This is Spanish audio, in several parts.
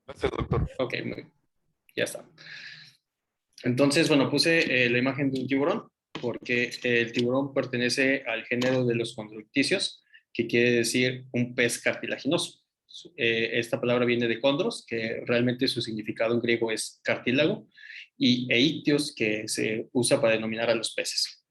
Gracias, doctor. Ok, ya está. Entonces, bueno, puse la imagen de un tiburón porque el tiburón pertenece al género de los condrocticios, que quiere decir un pez cartilaginoso. Esta palabra viene de condros, que realmente su significado en griego es cartílago, y eictios, que se usa para denominar a los peces.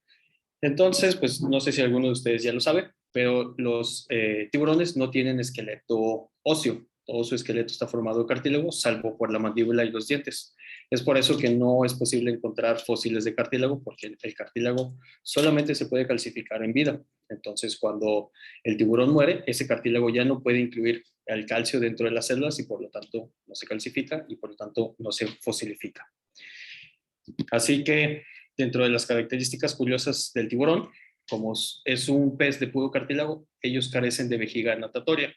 Entonces, pues no sé si alguno de ustedes ya lo sabe, pero los tiburones no tienen esqueleto óseo. Todo su esqueleto está formado de cartílago, salvo por la mandíbula y los dientes. Es por eso que no es posible encontrar fósiles de cartílago, porque el cartílago solamente se puede calcificar en vida. Entonces, cuando el tiburón muere, ese cartílago ya no puede incluir el calcio dentro de las células y por lo tanto no se calcifica y por lo tanto no se fosilifica. Así que dentro de las características curiosas del tiburón, como es un pez de puro cartílago, ellos carecen de vejiga natatoria.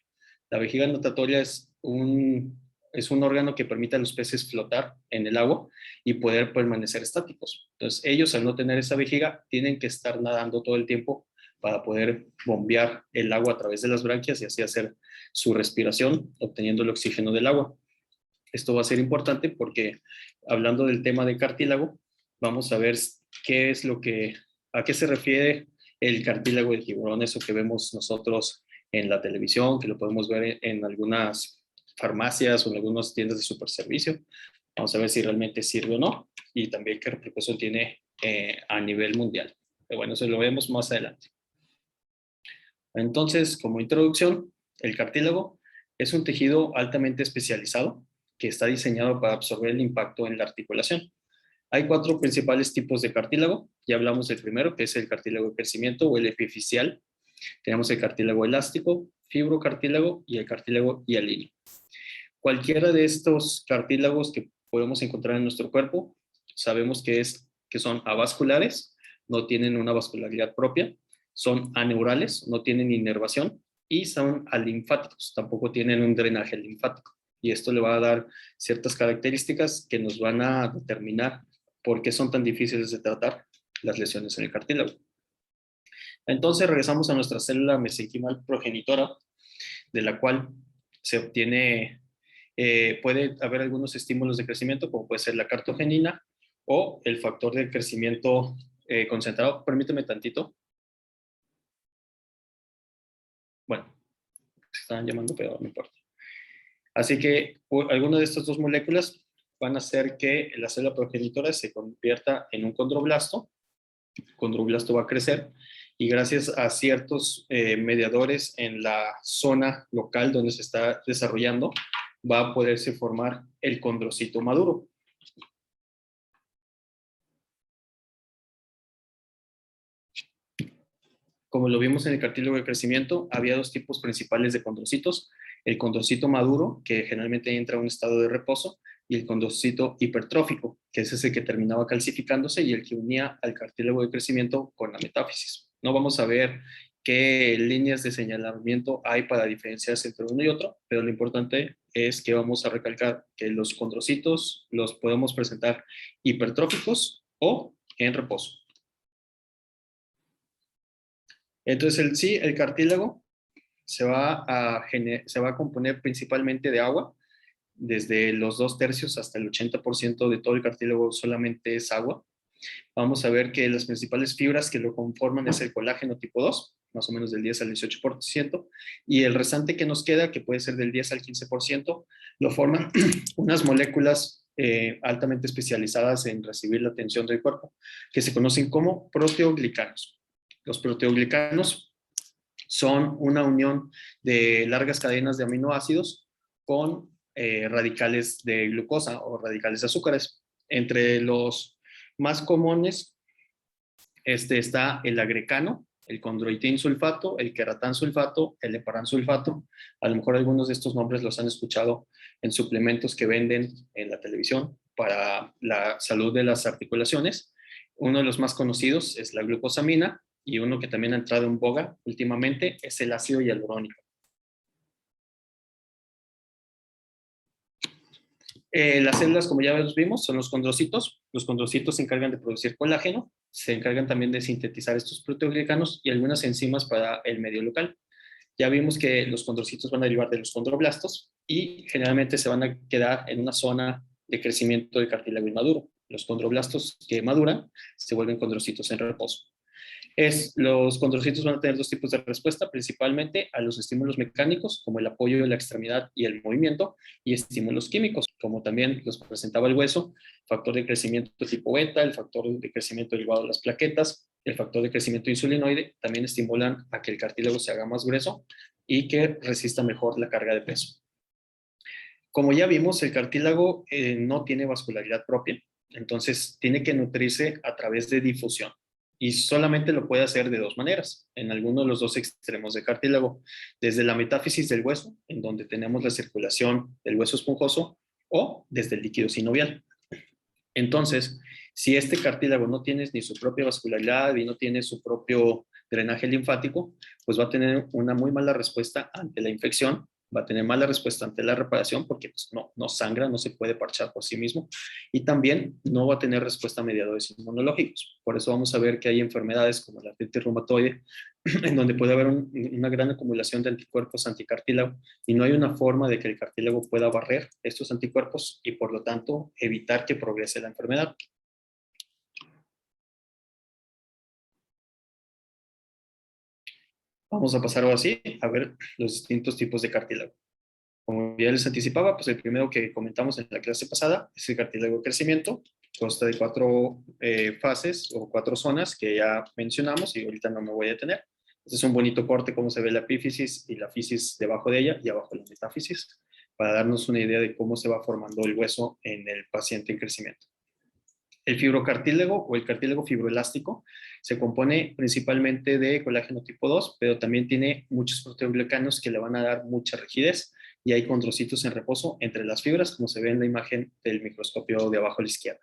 La vejiga natatoria es un órgano que permite a los peces flotar en el agua y poder permanecer estáticos. Entonces, ellos al no tener esa vejiga, tienen que estar nadando todo el tiempo para poder bombear el agua a través de las branquias y así hacer su respiración, obteniendo el oxígeno del agua. Esto va a ser importante porque hablando del tema de cartílago, vamos a ver qué es a qué se refiere el cartílago del tiburón, eso que vemos nosotros en la televisión, que lo podemos ver en algunas farmacias o en algunas tiendas de superservicio. Vamos a ver si realmente sirve o no y también qué repercusión tiene a nivel mundial. Pero bueno, eso lo vemos más adelante. Entonces, como introducción, el cartílago es un tejido altamente especializado que está diseñado para absorber el impacto en la articulación. Hay cuatro principales tipos de cartílago. Ya hablamos del primero, que es el cartílago de crecimiento o el epifisial. Tenemos el cartílago elástico, fibrocartílago y el cartílago hialino. Cualquiera de estos cartílagos que podemos encontrar en nuestro cuerpo, sabemos que son avasculares, no tienen una vascularidad propia, son aneurales, no tienen inervación y son alinfáticos, tampoco tienen un drenaje linfático. Y esto le va a dar ciertas características que nos van a determinar por qué son tan difíciles de tratar las lesiones en el cartílago. Entonces regresamos a nuestra célula mesenquimal progenitora, de la cual se obtiene, puede haber algunos estímulos de crecimiento, como puede ser la cartogenina o el factor de crecimiento concentrado. Permíteme tantito. Bueno, se están llamando, pero no importa. Así que alguna de estas dos moléculas van a hacer que la célula progenitora se convierta en un condroblasto. El condroblasto va a crecer y gracias a ciertos mediadores en la zona local donde se está desarrollando, va a poderse formar el condrocito maduro. Como lo vimos en el cartílago de crecimiento, había dos tipos principales de condrocitos: el condrocito maduro, que generalmente entra a un estado de reposo, y el condrocito hipertrófico, que es ese que terminaba calcificándose y el que unía al cartílago de crecimiento con la metáfisis. No vamos a ver qué líneas de señalamiento hay para diferenciarse entre uno y otro, pero lo importante es que vamos a recalcar que los condrocitos los podemos presentar hipertróficos o en reposo. Entonces, el cartílago se va a componer principalmente de agua. Desde los 2/3 hasta el 80% de todo el cartílago solamente es agua. Vamos a ver que las principales fibras que lo conforman es el colágeno tipo 2, más o menos del 10 al 18%, y el restante que nos queda, que puede ser del 10 al 15%, lo forman unas moléculas altamente especializadas en recibir la tensión del cuerpo, que se conocen como proteoglicanos. Los proteoglicanos son una unión de largas cadenas de aminoácidos con radicales de glucosa o radicales de azúcares. Entre los más comunes está el agrecano, el condroitin sulfato, el queratan sulfato, el heparan sulfato. A lo mejor algunos de estos nombres los han escuchado en suplementos que venden en la televisión para la salud de las articulaciones. Uno de los más conocidos es la glucosamina y uno que también ha entrado en boga últimamente es el ácido hialurónico. Las células, como ya los vimos, son los condrocitos. Los condrocitos se encargan de producir colágeno, se encargan también de sintetizar estos proteoglicanos y algunas enzimas para el medio local. Ya vimos que los condrocitos van a derivar de los condroblastos y generalmente se van a quedar en una zona de crecimiento del cartílago inmaduro. Los condroblastos que maduran se vuelven condrocitos en reposo. Los condrocitos van a tener dos tipos de respuesta, principalmente a los estímulos mecánicos, como el apoyo de la extremidad y el movimiento, y estímulos químicos, como también los presentaba el hueso, factor de crecimiento tipo beta, el factor de crecimiento derivado de las plaquetas, el factor de crecimiento insulinoide, también estimulan a que el cartílago se haga más grueso y que resista mejor la carga de peso. Como ya vimos, el cartílago no tiene vascularidad propia, entonces tiene que nutrirse a través de difusión. Y solamente lo puede hacer de dos maneras, en alguno de los dos extremos del cartílago, desde la metáfisis del hueso, en donde tenemos la circulación del hueso esponjoso, o desde el líquido sinovial. Entonces, si este cartílago no tiene ni su propia vascularidad y no tiene su propio drenaje linfático, pues va a tener una muy mala respuesta ante la infección, va a tener mala respuesta ante la reparación porque pues, no sangra, no se puede parchar por sí mismo, y también no va a tener respuesta a mediadores inmunológicos. Por eso vamos a ver que hay enfermedades como la artritis reumatoide, en donde puede haber una gran acumulación de anticuerpos anticartílago y no hay una forma de que el cartílago pueda barrer estos anticuerpos y por lo tanto evitar que progrese la enfermedad. Vamos a pasar ahora sí a ver los distintos tipos de cartílago. Como ya les anticipaba, pues el primero que comentamos en la clase pasada es el cartílago de crecimiento. Consta de 4 fases o 4 zonas que ya mencionamos y ahorita no me voy a detener. Este es un bonito corte cómo se ve la epífisis y la fisis debajo de ella y abajo la metáfisis para darnos una idea de cómo se va formando el hueso en el paciente en crecimiento. El fibrocartílago o el cartílago fibroelástico se compone principalmente de colágeno tipo 2, pero también tiene muchos proteoglicanos que le van a dar mucha rigidez y hay condrocitos en reposo entre las fibras, como se ve en la imagen del microscopio de abajo a la izquierda.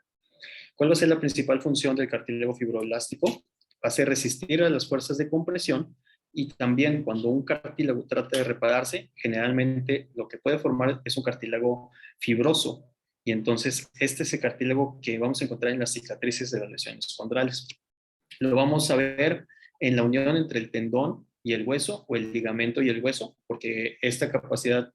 ¿Cuál va a ser la principal función del cartílago fibroelástico? Va a ser resistir a las fuerzas de compresión y también cuando un cartílago trata de repararse, generalmente lo que puede formar es un cartílago fibroso y entonces este es el cartílago que vamos a encontrar en las cicatrices de las lesiones condrales. Lo vamos a ver en la unión entre el tendón y el hueso o el ligamento y el hueso, porque esta capacidad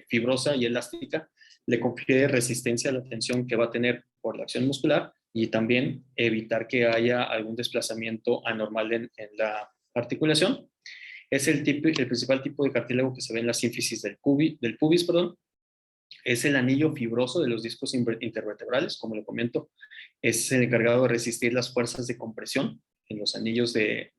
fibrosa y elástica le confiere resistencia a la tensión que va a tener por la acción muscular y también evitar que haya algún desplazamiento anormal en la articulación. Es el principal tipo de cartílago que se ve en la sínfisis del pubis, perdón. Es el anillo fibroso de los discos intervertebrales, como lo comento. Es el encargado de resistir las fuerzas de compresión en los anillos de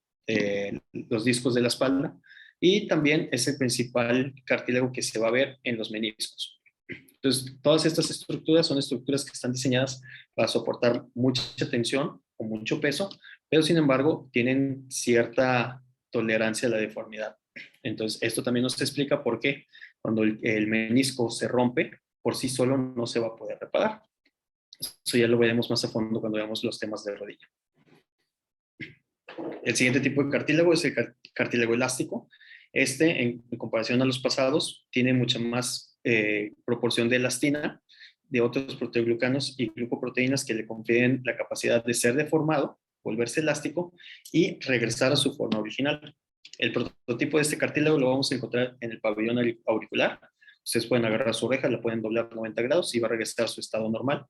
los discos de la espalda. Y también es el principal cartílago que se va a ver en los meniscos. Entonces, todas estas estructuras son estructuras que están diseñadas para soportar mucha tensión o mucho peso, pero sin embargo tienen cierta tolerancia a la deformidad. Entonces, esto también nos explica por qué cuando el menisco se rompe, por sí solo no se va a poder reparar. Eso ya lo veremos más a fondo cuando veamos los temas de rodilla. El siguiente tipo de cartílago es el cartílago elástico. Este, en comparación a los pasados, tiene mucha más proporción de elastina, de otros proteoglucanos y glucoproteínas que le confieren la capacidad de ser deformado, volverse elástico y regresar a su forma original. El prototipo de este cartílago lo vamos a encontrar en el pabellón auricular. Ustedes pueden agarrar su oreja, la pueden doblar 90 grados y va a regresar a su estado normal.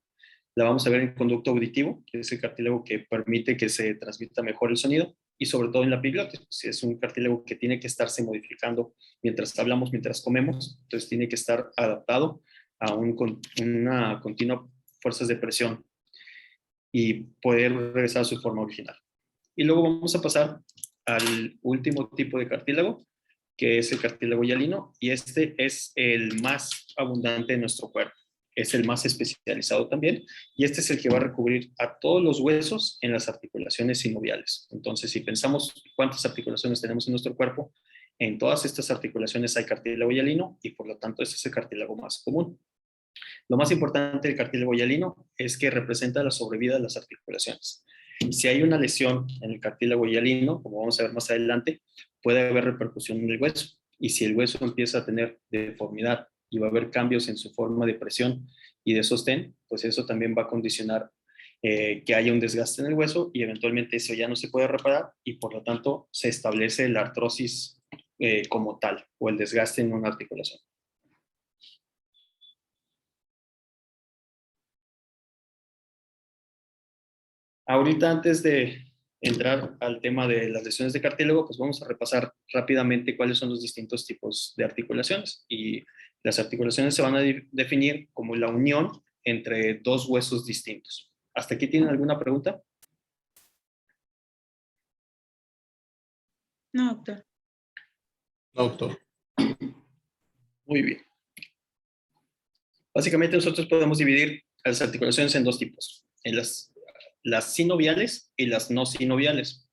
La vamos a ver en el conducto auditivo, que es el cartílago que permite que se transmita mejor el sonido, y sobre todo en la epiglotis. Es un cartílago que tiene que estarse modificando mientras hablamos, mientras comemos, entonces tiene que estar adaptado a una continua fuerzas de presión y poder regresar a su forma original. Y luego vamos a pasar al último tipo de cartílago, que es el cartílago hialino, y este es el más abundante de nuestro cuerpo. Es el más especializado también, y este es el que va a recubrir a todos los huesos en las articulaciones sinoviales. Entonces, si pensamos cuántas articulaciones tenemos en nuestro cuerpo, en todas estas articulaciones hay cartílago hialino, y por lo tanto este es el cartílago más común. Lo más importante del cartílago hialino es que representa la sobrevida de las articulaciones. Si hay una lesión en el cartílago hialino, como vamos a ver más adelante, puede haber repercusión en el hueso. Y si el hueso empieza a tener deformidad y va a haber cambios en su forma de presión y de sostén, pues eso también va a condicionar que haya un desgaste en el hueso y eventualmente eso ya no se puede reparar y por lo tanto se establece la artrosis como tal o el desgaste en una articulación. Ahorita, antes de entrar al tema de las lesiones de cartílago, pues vamos a repasar rápidamente cuáles son los distintos tipos de articulaciones. Y las articulaciones se van a definir como la unión entre dos huesos distintos. ¿Hasta aquí tienen alguna pregunta? No, doctor. No, doctor. Muy bien. Básicamente nosotros podemos dividir las articulaciones en dos tipos, en las sinoviales y las no sinoviales.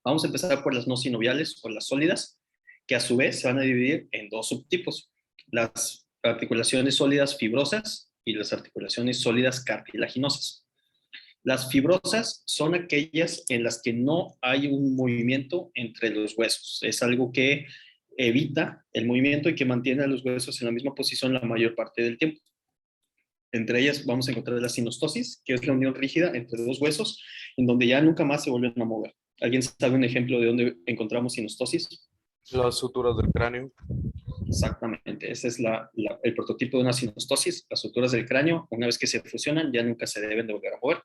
Vamos a empezar por las no sinoviales o las sólidas, que a su vez se van a dividir en dos subtipos, las articulaciones sólidas fibrosas y las articulaciones sólidas cartilaginosas. Las fibrosas son aquellas en las que no hay un movimiento entre los huesos. Es algo que evita el movimiento y que mantiene a los huesos en la misma posición la mayor parte del tiempo. Entre ellas vamos a encontrar la sinostosis, que es la unión rígida entre dos huesos, en donde ya nunca más se vuelven a mover. ¿Alguien sabe un ejemplo de dónde encontramos sinostosis? Las suturas del cráneo. Exactamente, ese es el prototipo de una sinostosis. Las suturas del cráneo, una vez que se fusionan, ya nunca se deben de volver a mover.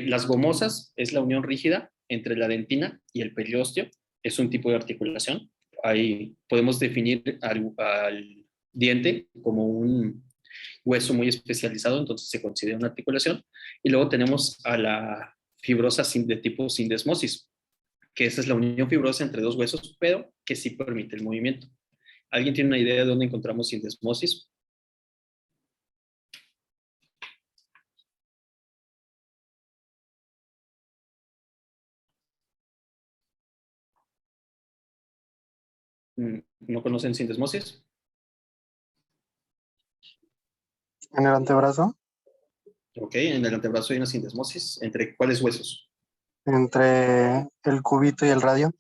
Las gomosas es la unión rígida entre la dentina y el periósteo. Es un tipo de articulación. Ahí podemos definir al diente como un hueso muy especializado, entonces se considera una articulación. Y luego tenemos a la fibrosa de tipo sindesmosis, que esa es la unión fibrosa entre dos huesos, pero que sí permite el movimiento. ¿Alguien tiene una idea de dónde encontramos sindesmosis? ¿No conocen sindesmosis? En el antebrazo, Ok, en el antebrazo hay una sindesmosis. ¿Entre cuáles huesos? entre el cúbito y el radio.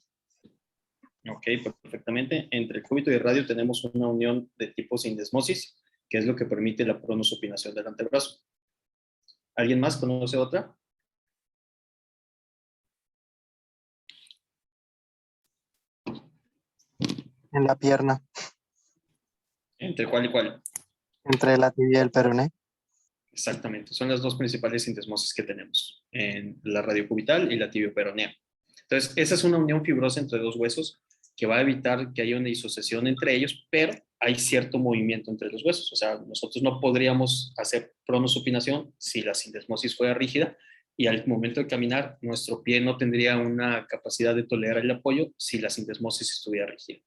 Ok, perfectamente. Entre el cúbito y el radio tenemos una unión de tipo sindesmosis, que es lo que permite la pronosupinación del antebrazo. ¿Alguien más conoce otra? En la pierna, ¿Entre cuál y cuál? entre la tibia y el peroné. Exactamente, son las dos principales sindesmosis que tenemos, en la radiocubital y la tibioperonea. Entonces, esa es una unión fibrosa entre dos huesos que va a evitar que haya una disociación entre ellos, pero hay cierto movimiento entre los huesos. O sea, nosotros no podríamos hacer pronosupinación si la sindesmosis fuera rígida y al momento de caminar, nuestro pie no tendría una capacidad de tolerar el apoyo si la sindesmosis estuviera rígida.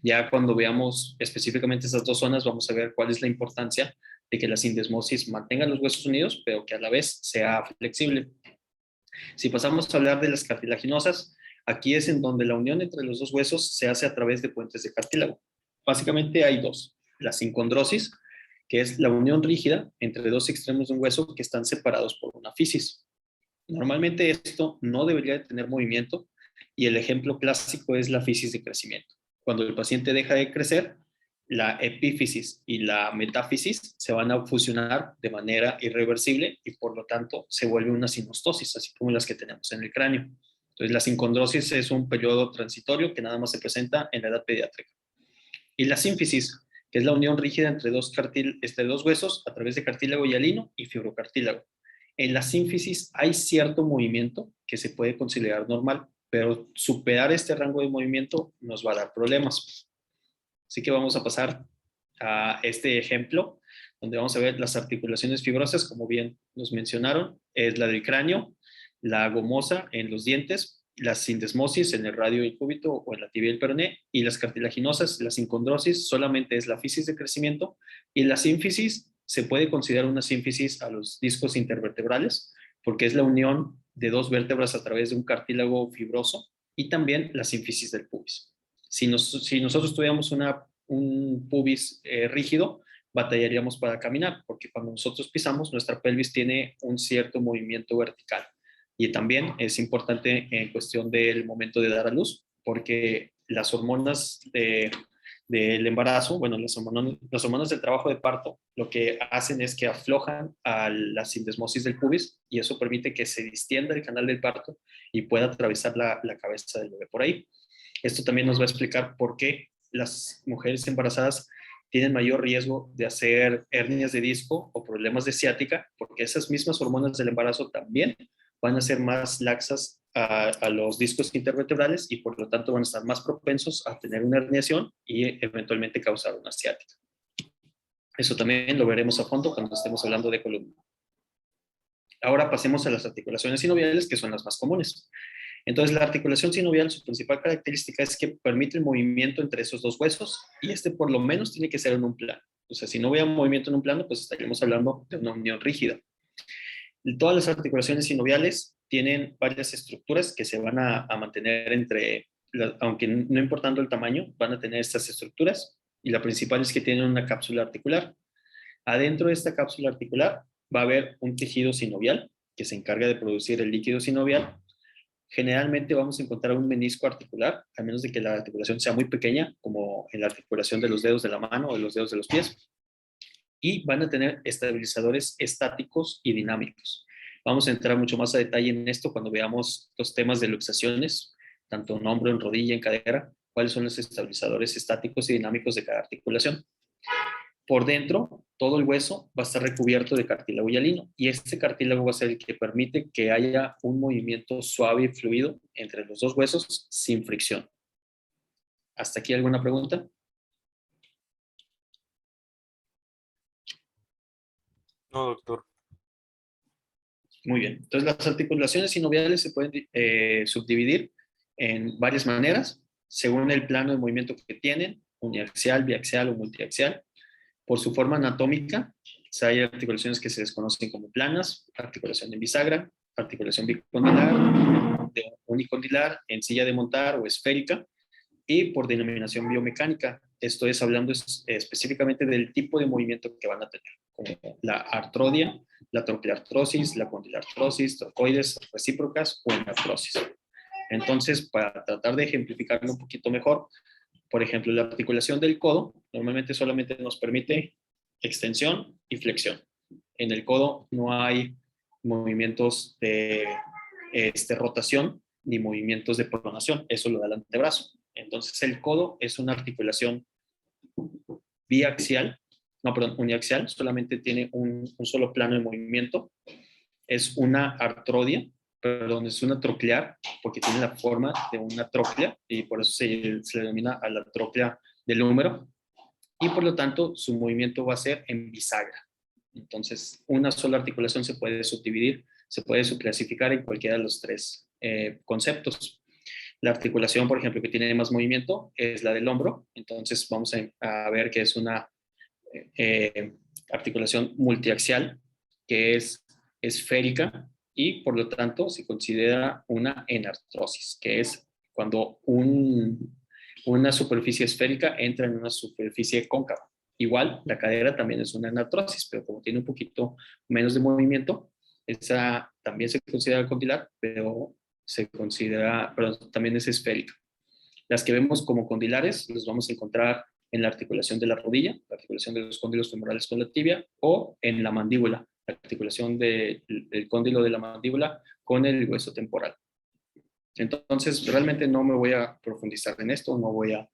Ya cuando veamos específicamente esas dos zonas, vamos a ver cuál es la importancia de que la sindesmosis mantenga los huesos unidos, pero que a la vez sea flexible. Si pasamos a hablar de las cartilaginosas, aquí es en donde la unión entre los dos huesos se hace a través de puentes de cartílago. Básicamente hay dos, la sincondrosis, que es la unión rígida entre dos extremos de un hueso que están separados por una fisis. Normalmente esto no debería de tener movimiento y el ejemplo clásico es la fisis de crecimiento. Cuando el paciente deja de crecer, la epífisis y la metáfisis se van a fusionar de manera irreversible y por lo tanto se vuelve una sinostosis, así como las que tenemos en el cráneo. Entonces la sincondrosis es un periodo transitorio que nada más se presenta en la edad pediátrica. Y la sínfisis, que es la unión rígida entre dos huesos a través de cartílago hialino y fibrocartílago. En la sínfisis hay cierto movimiento que se puede considerar normal, pero superar este rango de movimiento nos va a dar problemas. Así que vamos a pasar a este ejemplo, donde vamos a ver las articulaciones fibrosas, como bien nos mencionaron, es la del cráneo, la gomosa en los dientes, la sindesmosis en el radio del cúbito o en la tibia del peroné, y las cartilaginosas, la sincondrosis, solamente es la fisis de crecimiento, y la sínfisis se puede considerar una sínfisis a los discos intervertebrales, porque es la unión de dos vértebras a través de un cartílago fibroso, y también la sínfisis del pubis. Si nosotros tuviéramos un pubis rígido, batallaríamos para caminar, porque cuando nosotros pisamos, nuestra pelvis tiene un cierto movimiento vertical. Y también es importante en cuestión del momento de dar a luz, porque las hormonas del embarazo, bueno, las hormonas del trabajo de parto, lo que hacen es que aflojan a la sindesmosis del pubis y eso permite que se distienda el canal del parto y pueda atravesar la cabeza del bebé por ahí. Esto también nos va a explicar por qué las mujeres embarazadas tienen mayor riesgo de hacer hernias de disco o problemas de ciática, porque esas mismas hormonas del embarazo también van a ser más laxas a los discos intervertebrales y por lo tanto van a estar más propensos a tener una herniación y eventualmente causar una ciática. Eso también lo veremos a fondo cuando estemos hablando de columna. Ahora pasemos a las articulaciones sinoviales, que son las más comunes. Entonces, la articulación sinovial, su principal característica es que permite el movimiento entre esos dos huesos y este por lo menos tiene que ser en un plano. O sea, si no hubiera movimiento en un plano, pues estaríamos hablando de una unión rígida. Todas las articulaciones sinoviales tienen varias estructuras que se van a mantener aunque no importando el tamaño, van a tener estas estructuras y la principal es que tienen una cápsula articular. Adentro de esta cápsula articular va a haber un tejido sinovial que se encarga de producir el líquido sinovial. Generalmente vamos a encontrar un menisco articular, a menos de que la articulación sea muy pequeña, como en la articulación de los dedos de la mano o de los dedos de los pies. Y van a tener estabilizadores estáticos y dinámicos. Vamos a entrar mucho más a detalle en esto cuando veamos los temas de luxaciones, tanto en hombro, en rodilla, en cadera, cuáles son los estabilizadores estáticos y dinámicos de cada articulación. Por dentro, todo el hueso va a estar recubierto de cartílago hialino y este cartílago va a ser el que permite que haya un movimiento suave y fluido entre los dos huesos sin fricción. ¿Hasta aquí alguna pregunta? No, doctor. Muy bien. Entonces, las articulaciones sinoviales se pueden subdividir en varias maneras, según el plano de movimiento que tienen, uniaxial, biaxial o multiaxial. Por su forma anatómica, hay articulaciones que se desconocen como planas, articulación en bisagra, articulación bicondilar, unicondilar, en silla de montar o esférica, y por denominación biomecánica. Esto es hablando específicamente del tipo de movimiento que van a tener, como la artrodia, la troquiartrosis, la condilartrosis, trocoides recíprocas o artrosis. Entonces, para tratar de ejemplificarlo un poquito mejor, por ejemplo, la articulación del codo normalmente solamente nos permite extensión y flexión. En el codo no hay movimientos de rotación ni movimientos de pronación, eso lo da el antebrazo. Entonces, el codo es una articulación uniaxial, solamente tiene un solo plano de movimiento. Es una artrodia, es una troclear, porque tiene la forma de una troclea, y por eso se le denomina a la troclea del húmero, y por lo tanto su movimiento va a ser en bisagra. Entonces, una sola articulación se puede subdividir, se puede subclasificar en cualquiera de los tres conceptos. La articulación, por ejemplo, que tiene más movimiento es la del hombro. Entonces vamos a ver que es una articulación multiaxial, que es esférica y por lo tanto se considera una enartrosis, que es cuando una superficie esférica entra en una superficie cóncava. Igual, la cadera también es una enartrosis, pero como tiene un poquito menos de movimiento, esa también se considera condilar, pero también es esférica. Las que vemos como condilares los vamos a encontrar en la articulación de la rodilla, la articulación de los cóndilos femorales con la tibia, o en la mandíbula, la articulación del cóndilo de la mandíbula con el hueso temporal. Entonces, realmente no me voy a profundizar en esto, no voy a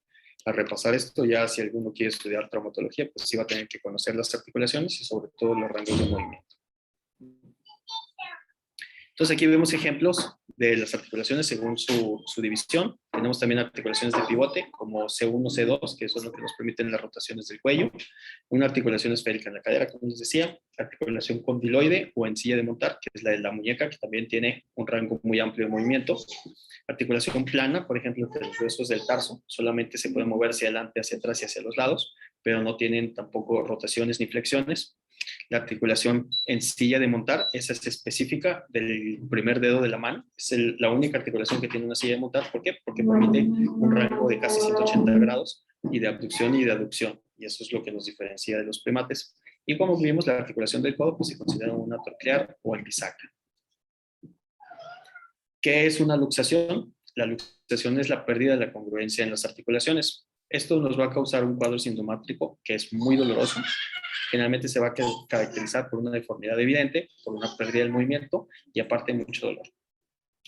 repasar esto. Ya si alguno quiere estudiar traumatología, pues sí va a tener que conocer las articulaciones y sobre todo los rangos de movimiento. Entonces aquí vemos ejemplos de las articulaciones según su división. Tenemos también articulaciones de pivote como C1, C2, que son lo que nos permiten las rotaciones del cuello. Una articulación esférica en la cadera, como les decía. Articulación condiloide o en silla de montar, que es la de la muñeca, que también tiene un rango muy amplio de movimiento. Articulación plana, por ejemplo, entre los huesos del tarso. Solamente se puede mover hacia adelante, hacia atrás y hacia los lados, pero no tienen tampoco rotaciones ni flexiones. La articulación en silla de montar, esa es específica del primer dedo de la mano. Es la única articulación que tiene una silla de montar. ¿Por qué? Porque permite un rango de casi 180 grados y de abducción y de aducción. Y eso es lo que nos diferencia de los primates. Y como vimos, la articulación del codo pues, se considera una troclear o en bisagra. ¿Qué es una luxación? La luxación es la pérdida de la congruencia en las articulaciones. Esto nos va a causar un cuadro sintomático que es muy doloroso. Generalmente se va a caracterizar por una deformidad evidente, por una pérdida del movimiento y aparte mucho dolor.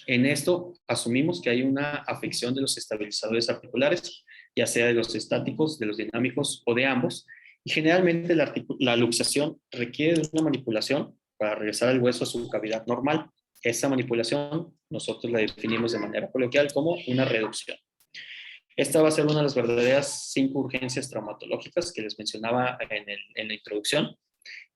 En esto asumimos que hay una afección de los estabilizadores articulares, ya sea de los estáticos, de los dinámicos o de ambos. Y generalmente la luxación requiere de una manipulación para regresar el hueso a su cavidad normal. Esa manipulación nosotros la definimos de manera coloquial como una reducción. Esta va a ser una de las verdaderas 5 urgencias traumatológicas que les mencionaba en la introducción.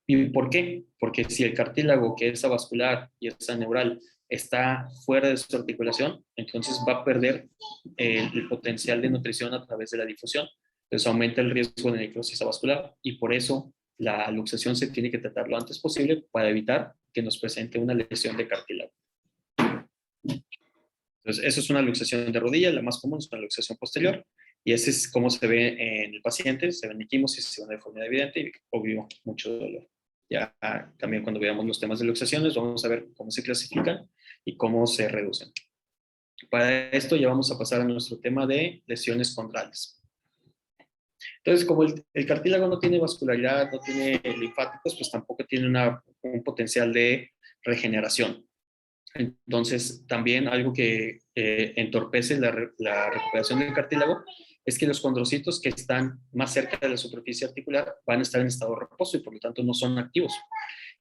¿Y por qué? Porque si el cartílago, que es avascular y es aneural, está fuera de su articulación, entonces va a perder el potencial de nutrición a través de la difusión. Entonces aumenta el riesgo de necrosis avascular y por eso la luxación se tiene que tratar lo antes posible para evitar que nos presente una lesión de cartílago. Entonces, eso es una luxación de rodilla, la más común es una luxación posterior, y ese es cómo se ve en el paciente, se ven equimosis, se ve una deformidad evidente y obvio mucho dolor. Ya también cuando veamos los temas de luxaciones vamos a ver cómo se clasifican y cómo se reducen. Para esto ya vamos a pasar a nuestro tema de lesiones condrales. Entonces, como el cartílago no tiene vascularidad, no tiene linfáticos, pues tampoco tiene un potencial de regeneración. Entonces, también algo que entorpece la recuperación del cartílago es que los condrocitos que están más cerca de la superficie articular van a estar en estado de reposo y por lo tanto no son activos.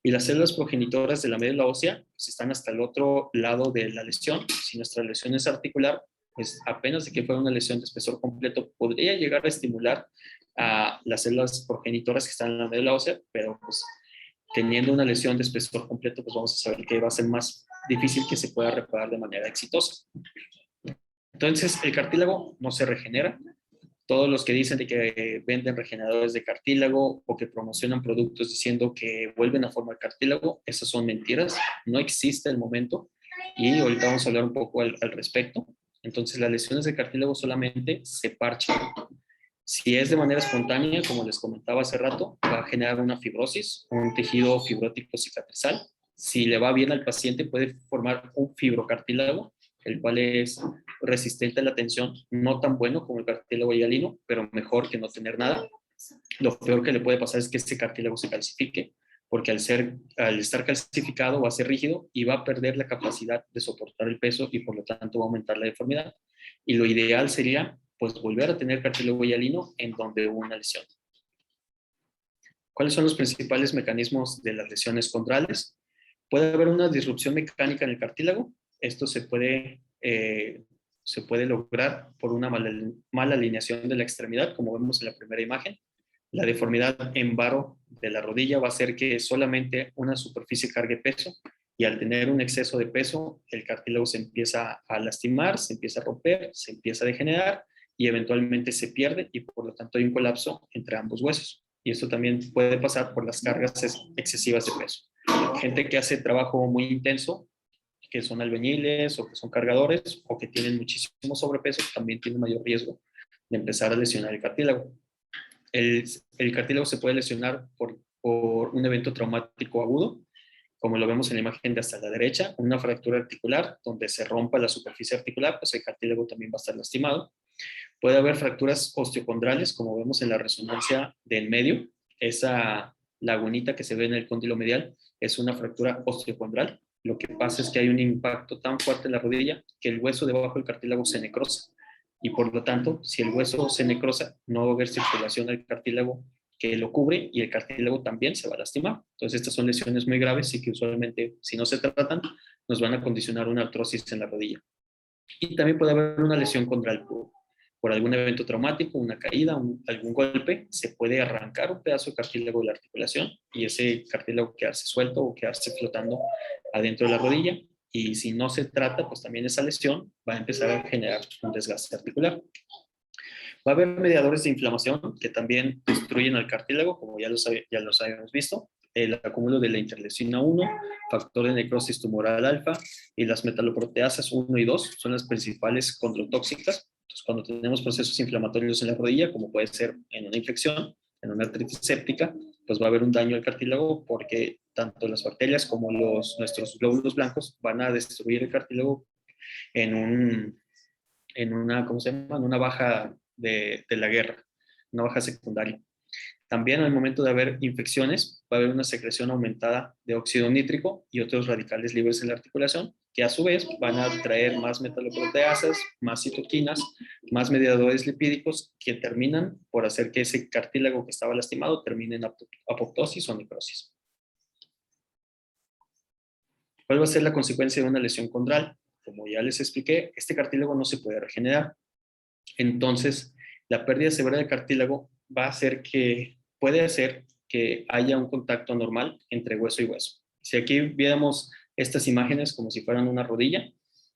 Y las células progenitoras de la médula ósea pues, están hasta el otro lado de la lesión. Si nuestra lesión es articular, pues apenas de que fuera una lesión de espesor completo, podría llegar a estimular a las células progenitoras que están en la médula ósea, pero pues teniendo una lesión de espesor completo, pues vamos a saber que va a ser más difícil que se pueda reparar de manera exitosa. Entonces, el cartílago no se regenera. Todos los que dicen de que venden regeneradores de cartílago o que promocionan productos diciendo que vuelven a formar cartílago, esas son mentiras. No existe el momento y ahorita vamos a hablar un poco al respecto. Entonces, las lesiones de cartílago solamente se parchan. Si es de manera espontánea, como les comentaba hace rato, va a generar una fibrosis, un tejido fibrótico cicatrizal. Si le va bien al paciente, puede formar un fibrocartílago, el cual es resistente a la tensión, no tan bueno como el cartílago hialino, pero mejor que no tener nada. Lo peor que le puede pasar es que este cartílago se calcifique, porque al estar calcificado va a ser rígido y va a perder la capacidad de soportar el peso y por lo tanto va a aumentar la deformidad. Y lo ideal sería pues volver a tener cartílago hialino en donde hubo una lesión. ¿Cuáles son los principales mecanismos de las lesiones condrales? Puede haber una disrupción mecánica en el cartílago. Esto se puede lograr por una mala alineación de la extremidad, como vemos en la primera imagen. La deformidad en varo de la rodilla va a hacer que solamente una superficie cargue peso y al tener un exceso de peso, el cartílago se empieza a lastimar, se empieza a romper, se empieza a degenerar y eventualmente se pierde y por lo tanto hay un colapso entre ambos huesos. Y esto también puede pasar por las cargas excesivas de peso. Gente que hace trabajo muy intenso, que son albañiles o que son cargadores o que tienen muchísimo sobrepeso, también tienen mayor riesgo de empezar a lesionar el cartílago. El cartílago se puede lesionar por un evento traumático agudo, como lo vemos en la imagen de hasta la derecha, una fractura articular donde se rompa la superficie articular, pues el cartílago también va a estar lastimado. Puede haber fracturas osteocondrales, como vemos en la resonancia del medio. Esa lagunita que se ve en el cóndilo medial es una fractura osteocondral. Lo que pasa es que hay un impacto tan fuerte en la rodilla que el hueso debajo del cartílago se necrosa. Y por lo tanto, si el hueso se necrosa, no va a haber circulación al cartílago que lo cubre y el cartílago también se va a lastimar. Entonces, estas son lesiones muy graves y que usualmente, si no se tratan, nos van a condicionar una artrosis en la rodilla. Y también puede haber una lesión condral por algún evento traumático, una caída, algún golpe, se puede arrancar un pedazo de cartílago de la articulación y ese cartílago quedarse suelto o quedarse flotando adentro de la rodilla. Y si no se trata, pues también esa lesión va a empezar a generar un desgaste articular. Va a haber mediadores de inflamación que también destruyen al cartílago, como ya los habíamos visto. El acúmulo de la interleucina 1, factor de necrosis tumoral alfa y las metaloproteasas 1 y 2 son las principales condrotóxicas. Entonces, cuando tenemos procesos inflamatorios en la rodilla, como puede ser en una infección, en una artritis séptica, pues va a haber un daño al cartílago porque tanto las bacterias como nuestros glóbulos blancos van a destruir el cartílago en una, ¿cómo se llama? En una baja de la guerra, una baja secundaria. También al momento de haber infecciones va a haber una secreción aumentada de óxido nítrico y otros radicales libres en la articulación que a su vez van a traer más metaloproteasas, más citoquinas, más mediadores lipídicos que terminan por hacer que ese cartílago que estaba lastimado termine en apoptosis o necrosis. ¿Cuál va a ser la consecuencia de una lesión condral? Como ya les expliqué, este cartílago no se puede regenerar. Entonces, la pérdida severa del cartílago puede hacer que haya un contacto anormal entre hueso y hueso. Si aquí viéramos estas imágenes como si fueran una rodilla,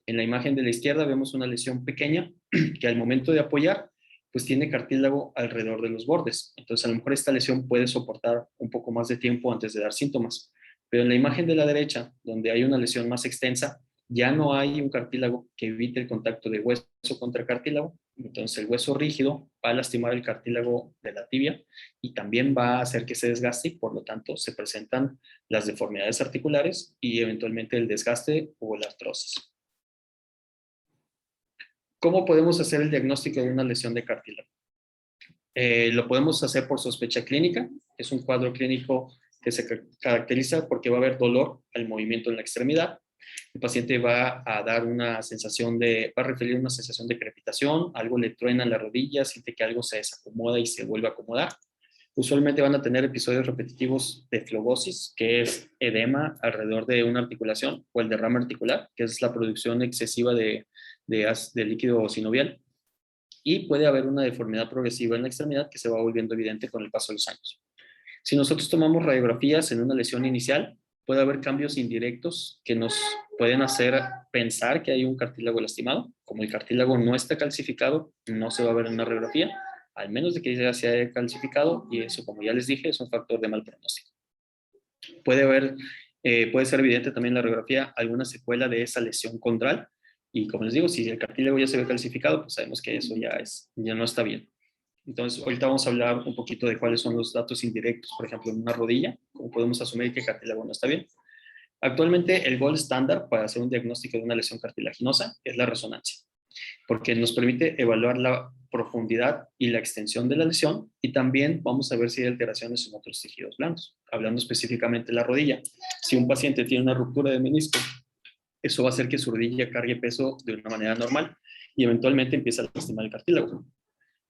en la imagen de la izquierda vemos una lesión pequeña que al momento de apoyar, pues tiene cartílago alrededor de los bordes. Entonces, a lo mejor esta lesión puede soportar un poco más de tiempo antes de dar síntomas. Pero en la imagen de la derecha, donde hay una lesión más extensa, ya no hay un cartílago que evite el contacto de hueso contra cartílago. Entonces el hueso rígido va a lastimar el cartílago de la tibia y también va a hacer que se desgaste y por lo tanto se presentan las deformidades articulares y eventualmente el desgaste o la artrosis. ¿Cómo podemos hacer el diagnóstico de una lesión de cartílago? Lo podemos hacer por sospecha clínica. Es un cuadro clínico que se caracteriza porque va a haber dolor al movimiento en la extremidad. El paciente va a dar va a referir una sensación de crepitación, algo le truena en la rodilla, siente que algo se desacomoda y se vuelve a acomodar. Usualmente van a tener episodios repetitivos de flebosis, que es edema alrededor de una articulación, o el derrame articular, que es la producción excesiva de líquido sinovial. Y puede haber una deformidad progresiva en la extremidad que se va volviendo evidente con el paso de los años. Si nosotros tomamos radiografías en una lesión inicial, puede haber cambios indirectos que nos pueden hacer pensar que hay un cartílago lastimado. Como el cartílago no está calcificado, no se va a ver en una radiografía, al menos de que ya se haya calcificado, y eso, como ya les dije, es un factor de mal pronóstico. Puede ser evidente también en la radiografía alguna secuela de esa lesión condral, y como les digo, si el cartílago ya se ve calcificado, pues sabemos que eso ya no está bien. Entonces, ahorita vamos a hablar un poquito de cuáles son los datos indirectos, por ejemplo, en una rodilla, cómo podemos asumir que el cartílago no está bien. Actualmente, el gold estándar para hacer un diagnóstico de una lesión cartilaginosa es la resonancia, porque nos permite evaluar la profundidad y la extensión de la lesión, y también vamos a ver si hay alteraciones en otros tejidos blandos. Hablando específicamente de la rodilla, si un paciente tiene una ruptura de menisco, eso va a hacer que su rodilla cargue peso de una manera normal y eventualmente empieza a lastimar el cartílago.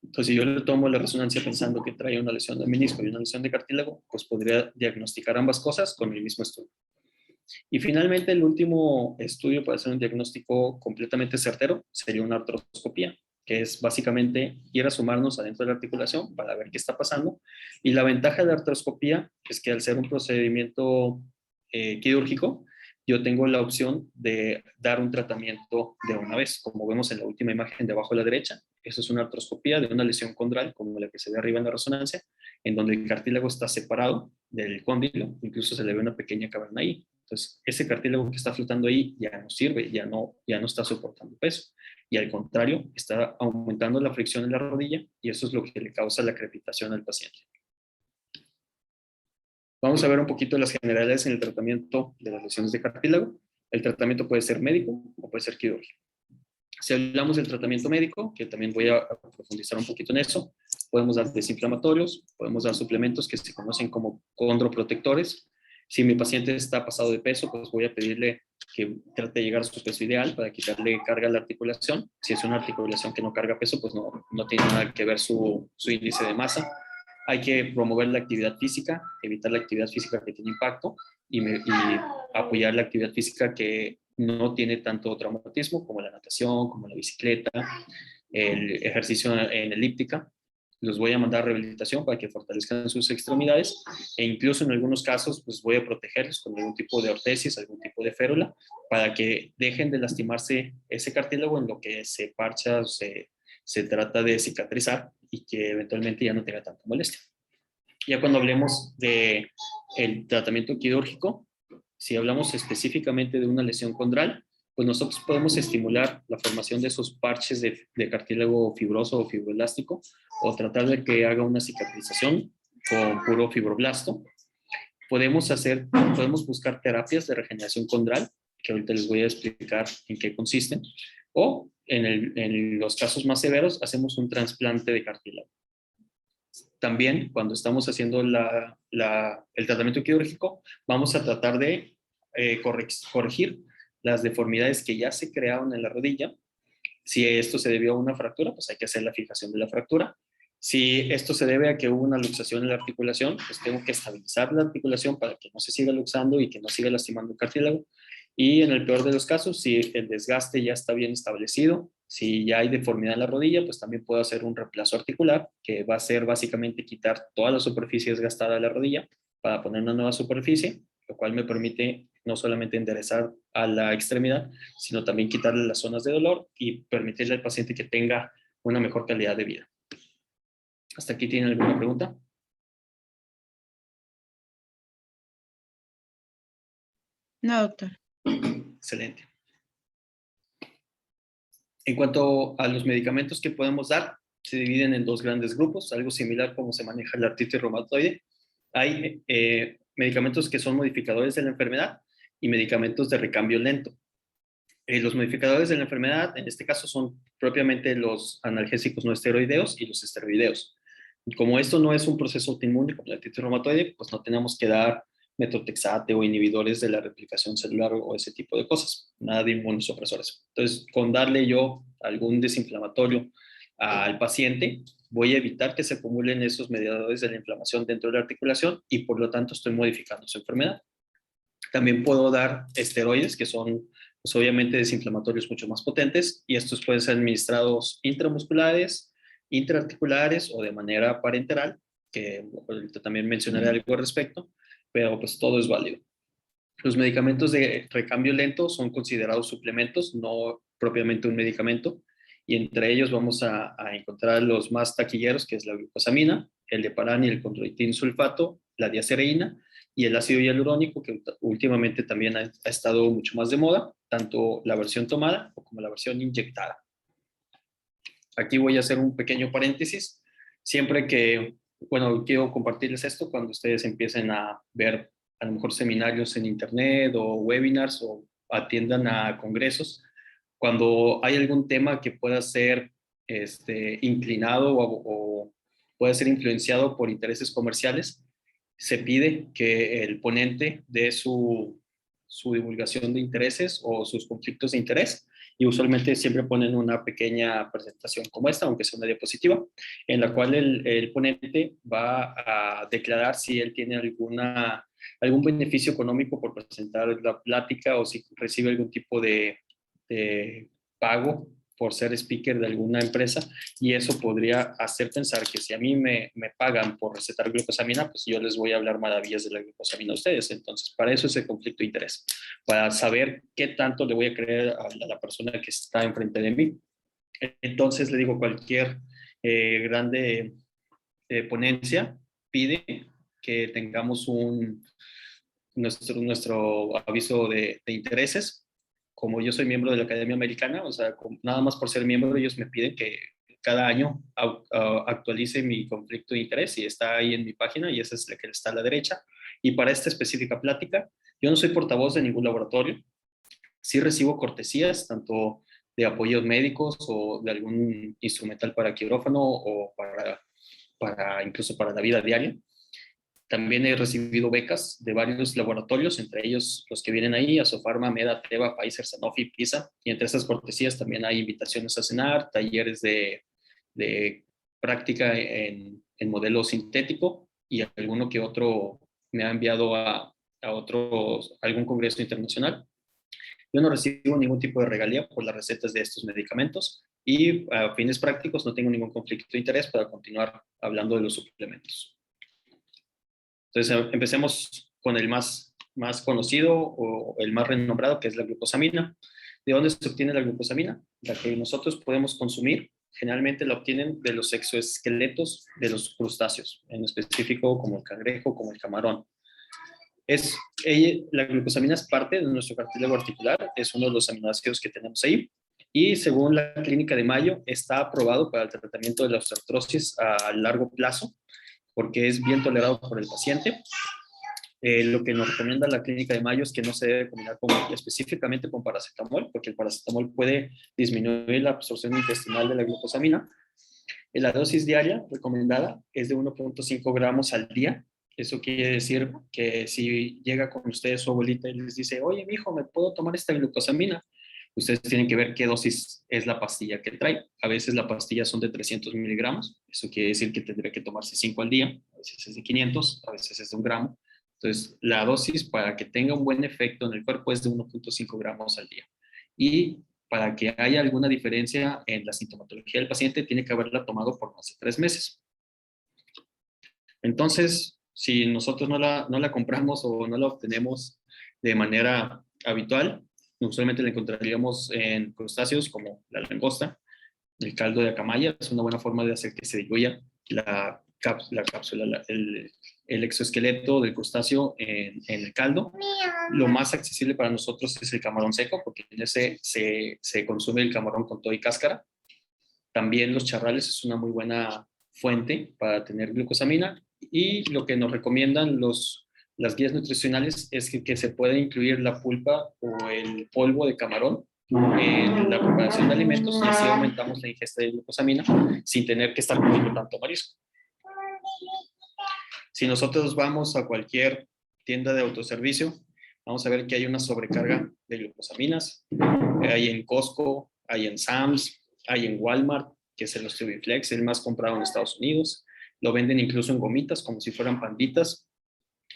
Entonces, si yo le tomo la resonancia pensando que trae una lesión de menisco y una lesión de cartílago, pues podría diagnosticar ambas cosas con el mismo estudio. Y finalmente, el último estudio para hacer un diagnóstico completamente certero sería una artroscopía, que es básicamente ir a sumarnos adentro de la articulación para ver qué está pasando. Y la ventaja de la artroscopía es que al ser un procedimiento quirúrgico, yo tengo la opción de dar un tratamiento de una vez, como vemos en la última imagen de abajo a la derecha. Eso es una artroscopía de una lesión condral, como la que se ve arriba en la resonancia, en donde el cartílago está separado del cóndilo, incluso se le ve una pequeña caverna ahí. Entonces, ese cartílago que está flotando ahí ya no sirve, ya no está soportando peso. Y al contrario, está aumentando la fricción en la rodilla y eso es lo que le causa la crepitación al paciente. Vamos a ver un poquito las generalidades en el tratamiento de las lesiones de cartílago. El tratamiento puede ser médico o puede ser quirúrgico. Si hablamos del tratamiento médico, que también voy a profundizar un poquito en eso, podemos dar desinflamatorios, podemos dar suplementos que se conocen como condroprotectores. Si mi paciente está pasado de peso, pues voy a pedirle que trate de llegar a su peso ideal para quitarle carga a la articulación. Si es una articulación que no carga peso, pues no tiene nada que ver su índice de masa. Hay que promover la actividad física, evitar la actividad física que tiene impacto y apoyar la actividad física que no tiene tanto traumatismo, como la natación, como la bicicleta, el ejercicio en elíptica. Los voy a mandar a rehabilitación para que fortalezcan sus extremidades e incluso en algunos casos pues voy a protegerlos con algún tipo de ortesis, algún tipo de férula, para que dejen de lastimarse ese cartílago en lo que se parcha o se trata de cicatrizar y que eventualmente ya no tenga tanta molestia. Ya cuando hablemos del tratamiento quirúrgico, si hablamos específicamente de una lesión condral, pues nosotros podemos estimular la formación de esos parches de cartílago fibroso o fibroelástico o tratar de que haga una cicatrización con puro fibroblasto. Podemos buscar terapias de regeneración condral, que ahorita les voy a explicar en qué consisten, o en los casos más severos hacemos un trasplante de cartílago. También cuando estamos haciendo el tratamiento quirúrgico, vamos a tratar de corregir las deformidades que ya se crearon en la rodilla. Si esto se debió a una fractura, pues hay que hacer la fijación de la fractura. Si esto se debe a que hubo una luxación en la articulación, pues tengo que estabilizar la articulación para que no se siga luxando y que no siga lastimando el cartílago. Y en el peor de los casos, si el desgaste ya está bien establecido, si ya hay deformidad en la rodilla, pues también puedo hacer un reemplazo articular, que va a ser básicamente quitar toda la superficie desgastada de la rodilla para poner una nueva superficie, lo cual me permite no solamente enderezar a la extremidad, sino también quitarle las zonas de dolor y permitirle al paciente que tenga una mejor calidad de vida. ¿Hasta aquí tienen alguna pregunta? No, doctor. Excelente. En cuanto a los medicamentos que podemos dar, se dividen en dos grandes grupos, algo similar como se maneja la artritis reumatoide. Hay medicamentos que son modificadores de la enfermedad y medicamentos de recambio lento. Los modificadores de la enfermedad, en este caso, son propiamente los analgésicos no esteroideos y los esteroideos. Como esto no es un proceso autoinmune como la artritis reumatoide, pues no tenemos que dar metotrexate o inhibidores de la replicación celular o ese tipo de cosas, nada de inmunosupresores. Entonces, con darle yo algún desinflamatorio al paciente, voy a evitar que se acumulen esos mediadores de la inflamación dentro de la articulación y por lo tanto estoy modificando su enfermedad. También puedo dar esteroides, que son pues, obviamente desinflamatorios mucho más potentes, y estos pueden ser administrados intramusculares, intraarticulares o de manera parenteral, que ahorita también mencionaré algo al respecto, pero pues todo es válido. Los medicamentos de recambio lento son considerados suplementos, no propiamente un medicamento, y entre ellos vamos a encontrar los más taquilleros, que es la glucosamina, el Deparan y el condroitin sulfato, la diacereína, y el ácido hialurónico, que últimamente también ha estado mucho más de moda, tanto la versión tomada como la versión inyectada. Aquí voy a hacer un pequeño paréntesis. Siempre que, bueno, quiero compartirles esto cuando ustedes empiecen a ver a lo mejor seminarios en internet o webinars o atiendan a congresos, cuando hay algún tema que pueda ser inclinado o pueda ser influenciado por intereses comerciales, se pide que el ponente dé su divulgación de intereses o sus conflictos de interés, y usualmente siempre ponen una pequeña presentación como esta, aunque sea una diapositiva, en la cual el ponente va a declarar si él tiene algún beneficio económico por presentar la plática o si recibe algún tipo de pago por ser speaker de alguna empresa, y eso podría hacer pensar que si a mí me pagan por recetar glucosamina, pues yo les voy a hablar maravillas de la glucosamina a ustedes. Entonces, para eso es el conflicto de interés, para saber qué tanto le voy a creer a la persona que está enfrente de mí. Entonces, le digo, cualquier grande ponencia pide que tengamos nuestro aviso de intereses. Como yo soy miembro de la Academia Americana, o sea, nada más por ser miembro, ellos me piden que cada año actualice mi conflicto de interés, y está ahí en mi página, y esa es la que está a la derecha. Y para esta específica plática, yo no soy portavoz de ningún laboratorio. Sí recibo cortesías, tanto de apoyos médicos o de algún instrumental para quirófano o incluso para la vida diaria. También he recibido becas de varios laboratorios, entre ellos los que vienen ahí, Asofarma, Meda, Teva, Pfizer, Sanofi, Pisa, y entre esas cortesías también hay invitaciones a cenar, talleres de práctica en modelo sintético, y alguno que otro me ha enviado a algún congreso internacional. Yo no recibo ningún tipo de regalía por las recetas de estos medicamentos, y a fines prácticos no tengo ningún conflicto de interés para continuar hablando de los suplementos. Entonces, empecemos con el más conocido o el más renombrado, que es la glucosamina. ¿De dónde se obtiene la glucosamina? La que nosotros podemos consumir, generalmente la obtienen de los exoesqueletos de los crustáceos, en específico como el cangrejo, como el camarón. La glucosamina es parte de nuestro cartílago articular, es uno de los aminoácidos que tenemos ahí, y según la Clínica de Mayo, está aprobado para el tratamiento de la osteoartrosis a largo plazo, porque es bien tolerado por el paciente. Lo que nos recomienda la Clínica de Mayo es que no se debe combinar específicamente con paracetamol, porque el paracetamol puede disminuir la absorción intestinal de la glucosamina. La dosis diaria recomendada es de 1.5 gramos al día, Eso quiere decir que si llega con ustedes su abuelita y les dice, oye, mijo, ¿me puedo tomar esta glucosamina? Ustedes tienen que ver qué dosis es la pastilla que trae. A veces la pastilla son de 300 miligramos. Eso quiere decir que tendría que tomarse 5 al día. A veces es de 500, a veces es de 1 gramo. Entonces, la dosis para que tenga un buen efecto en el cuerpo es de 1.5 gramos al día. Y para que haya alguna diferencia en la sintomatología del paciente, tiene que haberla tomado por más de 3 meses. Entonces, si nosotros no la compramos o no la obtenemos de manera habitual, usualmente la encontraríamos en crustáceos como la langosta, el caldo de acamaya, es una buena forma de hacer que se diluya la cápsula, el exoesqueleto del crustáceo en el caldo. Lo más accesible para nosotros es el camarón seco, porque en ese se consume el camarón con todo y cáscara. También los charrales es una muy buena fuente para tener glucosamina, y lo que nos recomiendan las guías nutricionales es que se puede incluir la pulpa o el polvo de camarón en la preparación de alimentos, y así aumentamos la ingesta de glucosamina sin tener que estar comiendo tanto marisco. Si nosotros vamos a cualquier tienda de autoservicio, vamos a ver que hay una sobrecarga de glucosaminas. Hay en Costco, hay en Sam's, hay en Walmart, que es el Osteobiflex, el más comprado en Estados Unidos. Lo venden incluso en gomitas, como si fueran panditas.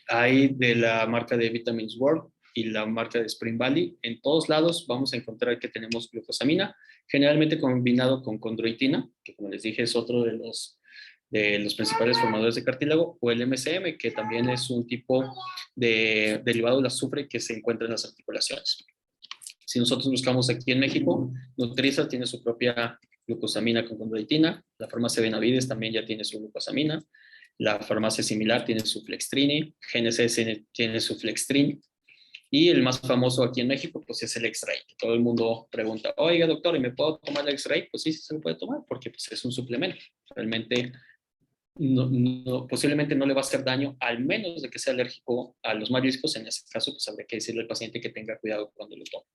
Hay de la marca de Vitamins World y la marca de Spring Valley. En todos lados vamos a encontrar que tenemos glucosamina, generalmente combinado con condroitina, que como les dije es otro de los principales formadores de cartílago, o el MCM, que también es un tipo de derivado del azufre que se encuentra en las articulaciones. Si nosotros buscamos aquí en México, Nutriza tiene su propia glucosamina con condroitina, la farmacia Benavides también ya tiene su glucosamina, la farmacia similar tiene su Flextrini, GNC tiene su Flextrin, y el más famoso aquí en México pues es el X-Ray, que todo el mundo pregunta, oiga doctor, ¿y me puedo tomar el X-Ray? Pues sí, se lo puede tomar, porque pues, es un suplemento. Realmente posiblemente no le va a hacer daño, al menos de que sea alérgico a los mariscos. En ese caso pues habría que decirle al paciente que tenga cuidado cuando lo tome.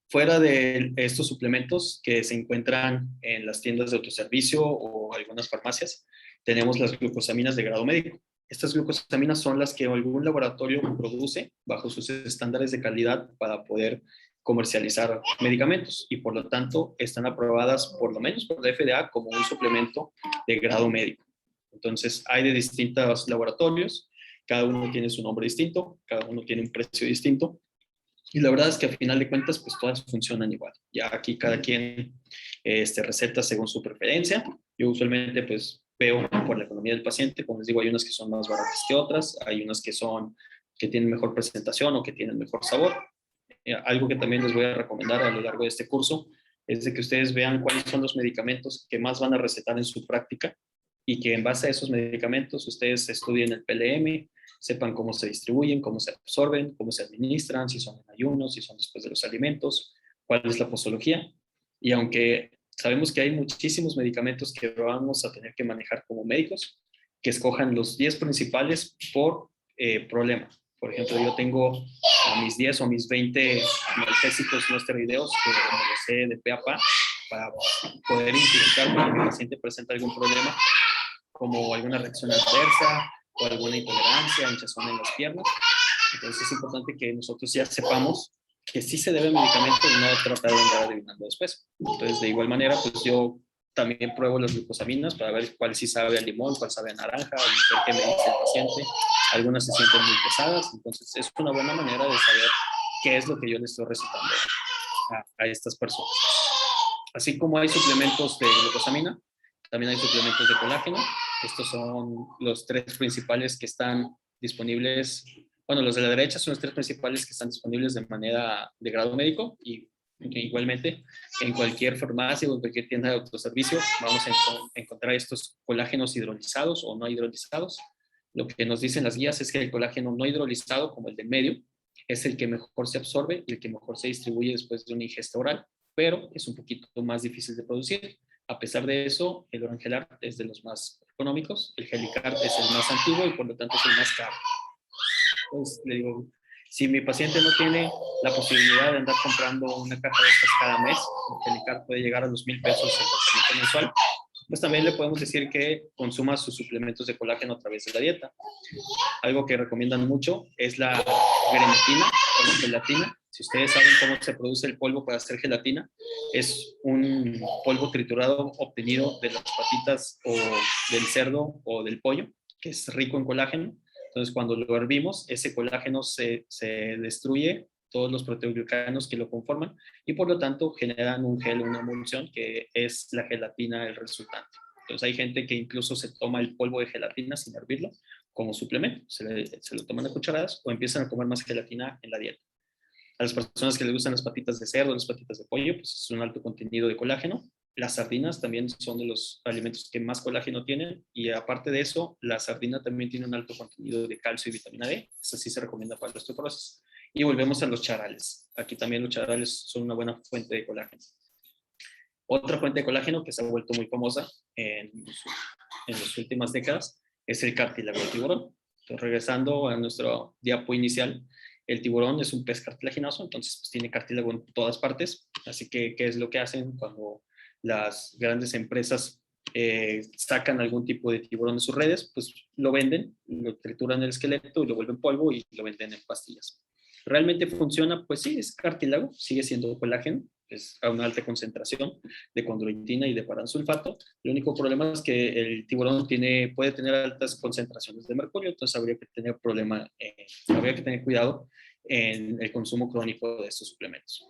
Fuera de estos suplementos que se encuentran en las tiendas de autoservicio o algunas farmacias, tenemos las glucosaminas de grado médico. Estas glucosaminas son las que algún laboratorio produce bajo sus estándares de calidad para poder comercializar medicamentos, y por lo tanto están aprobadas por lo menos por la FDA como un suplemento de grado médico. Entonces hay de distintos laboratorios, cada uno tiene su nombre distinto, cada uno tiene un precio distinto, y la verdad es que al final de cuentas, pues todas funcionan igual. Ya aquí cada quien receta según su preferencia. Yo usualmente pues veo por la economía del paciente. Como les digo, hay unas que son más baratas que otras, hay unas que tienen mejor presentación o que tienen mejor sabor. Algo que también les voy a recomendar a lo largo de este curso es de que ustedes vean cuáles son los medicamentos que más van a recetar en su práctica, y que en base a esos medicamentos ustedes estudien el PLM, sepan cómo se distribuyen, cómo se absorben, cómo se administran, si son en ayunos, si son después de los alimentos, cuál es la posología. Y aunque sabemos que hay muchísimos medicamentos que vamos a tener que manejar como médicos, que escojan los 10 principales por problema. Por ejemplo, yo tengo a mis 10 o mis 20 analgésicos no esteroideos que me los sé de pe a pa para poder identificar cuando mi paciente presenta algún problema, como alguna reacción adversa o alguna intolerancia, hinchazón en las piernas. Entonces es importante que nosotros ya sepamos que sí se debe medicamento y no tratar de andar adivinando después. Entonces, de igual manera, pues yo también pruebo las glucosaminas para ver cuál sí sabe a limón, cuál sabe a naranja, ver qué me dice el paciente. Algunas se sienten muy pesadas, entonces es una buena manera de saber qué es lo que yo le estoy recetando a estas personas. Así como hay suplementos de glucosamina, también hay suplementos de colágeno. Estos son los 3 principales que están disponibles. Bueno, los de la derecha son los 3 principales que están disponibles de manera de grado médico, y igualmente en cualquier farmacia o en cualquier tienda de autoservicio vamos a encontrar estos colágenos hidrolizados o no hidrolizados. Lo que nos dicen las guías es que el colágeno no hidrolizado, como el del medio, es el que mejor se absorbe y el que mejor se distribuye después de una ingesta oral, pero es un poquito más difícil de producir. A pesar de eso, el Orangelar es de los más económicos, el Helicard es el más antiguo y por lo tanto es el más caro. Entonces, le digo, si mi paciente no tiene la posibilidad de andar comprando una caja de estas cada mes, el Helicard puede llegar a los $1,000 en tratamiento mensual, pues también le podemos decir que consuma sus suplementos de colágeno a través de la dieta. Algo que recomiendan mucho es la grenetina o la gelatina. Si ustedes saben cómo se produce el polvo para hacer gelatina, es un polvo triturado obtenido de las patitas o del cerdo o del pollo, que es rico en colágeno. Entonces, cuando lo hervimos, ese colágeno se destruye, todos los proteoglicanos que lo conforman, y por lo tanto generan un gel, una emulsión, que es la gelatina el resultante. Entonces, hay gente que incluso se toma el polvo de gelatina sin hervirlo como suplemento, se lo toman a cucharadas o empiezan a comer más gelatina en la dieta. A las personas que les gustan las patitas de cerdo, las patitas de pollo, pues es un alto contenido de colágeno. Las sardinas también son de los alimentos que más colágeno tienen, y aparte de eso, la sardina también tiene un alto contenido de calcio y vitamina D. Eso sí se recomienda para la osteoporosis. Y volvemos a los charales. Aquí también los charales son una buena fuente de colágeno. Otra fuente de colágeno que se ha vuelto muy famosa en las últimas décadas es el cartílago de tiburón. Entonces, regresando a nuestro diapo inicial, el tiburón es un pez cartilaginoso, entonces pues, tiene cartílago en todas partes. Así que, ¿qué es lo que hacen cuando las grandes empresas sacan algún tipo de tiburón de sus redes? Pues lo venden, lo trituran el esqueleto y lo vuelven polvo y lo venden en pastillas. ¿Realmente funciona? Pues sí, es cartílago, sigue siendo colágeno, es a una alta concentración de condroitina y de paransulfato. El único problema es que el tiburón puede tener altas concentraciones de mercurio, entonces habría que tener cuidado en el consumo crónico de estos suplementos.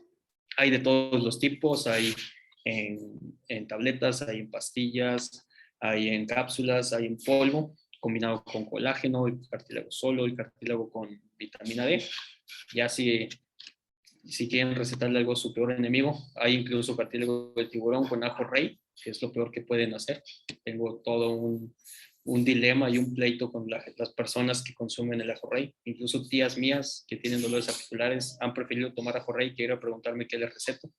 Hay de todos los tipos, hay en tabletas, hay en pastillas, hay en cápsulas, hay en polvo, combinado con colágeno, el cartílago solo, el cartílago con vitamina D. Ya si quieren recetarle algo a su peor enemigo, hay incluso cartílago del tiburón con ajo rey, que es lo peor que pueden hacer. Tengo todo un dilema y un pleito con las personas que consumen el ajo rey. Incluso tías mías que tienen dolores articulares han preferido tomar ajo rey que ir a preguntarme qué les receto.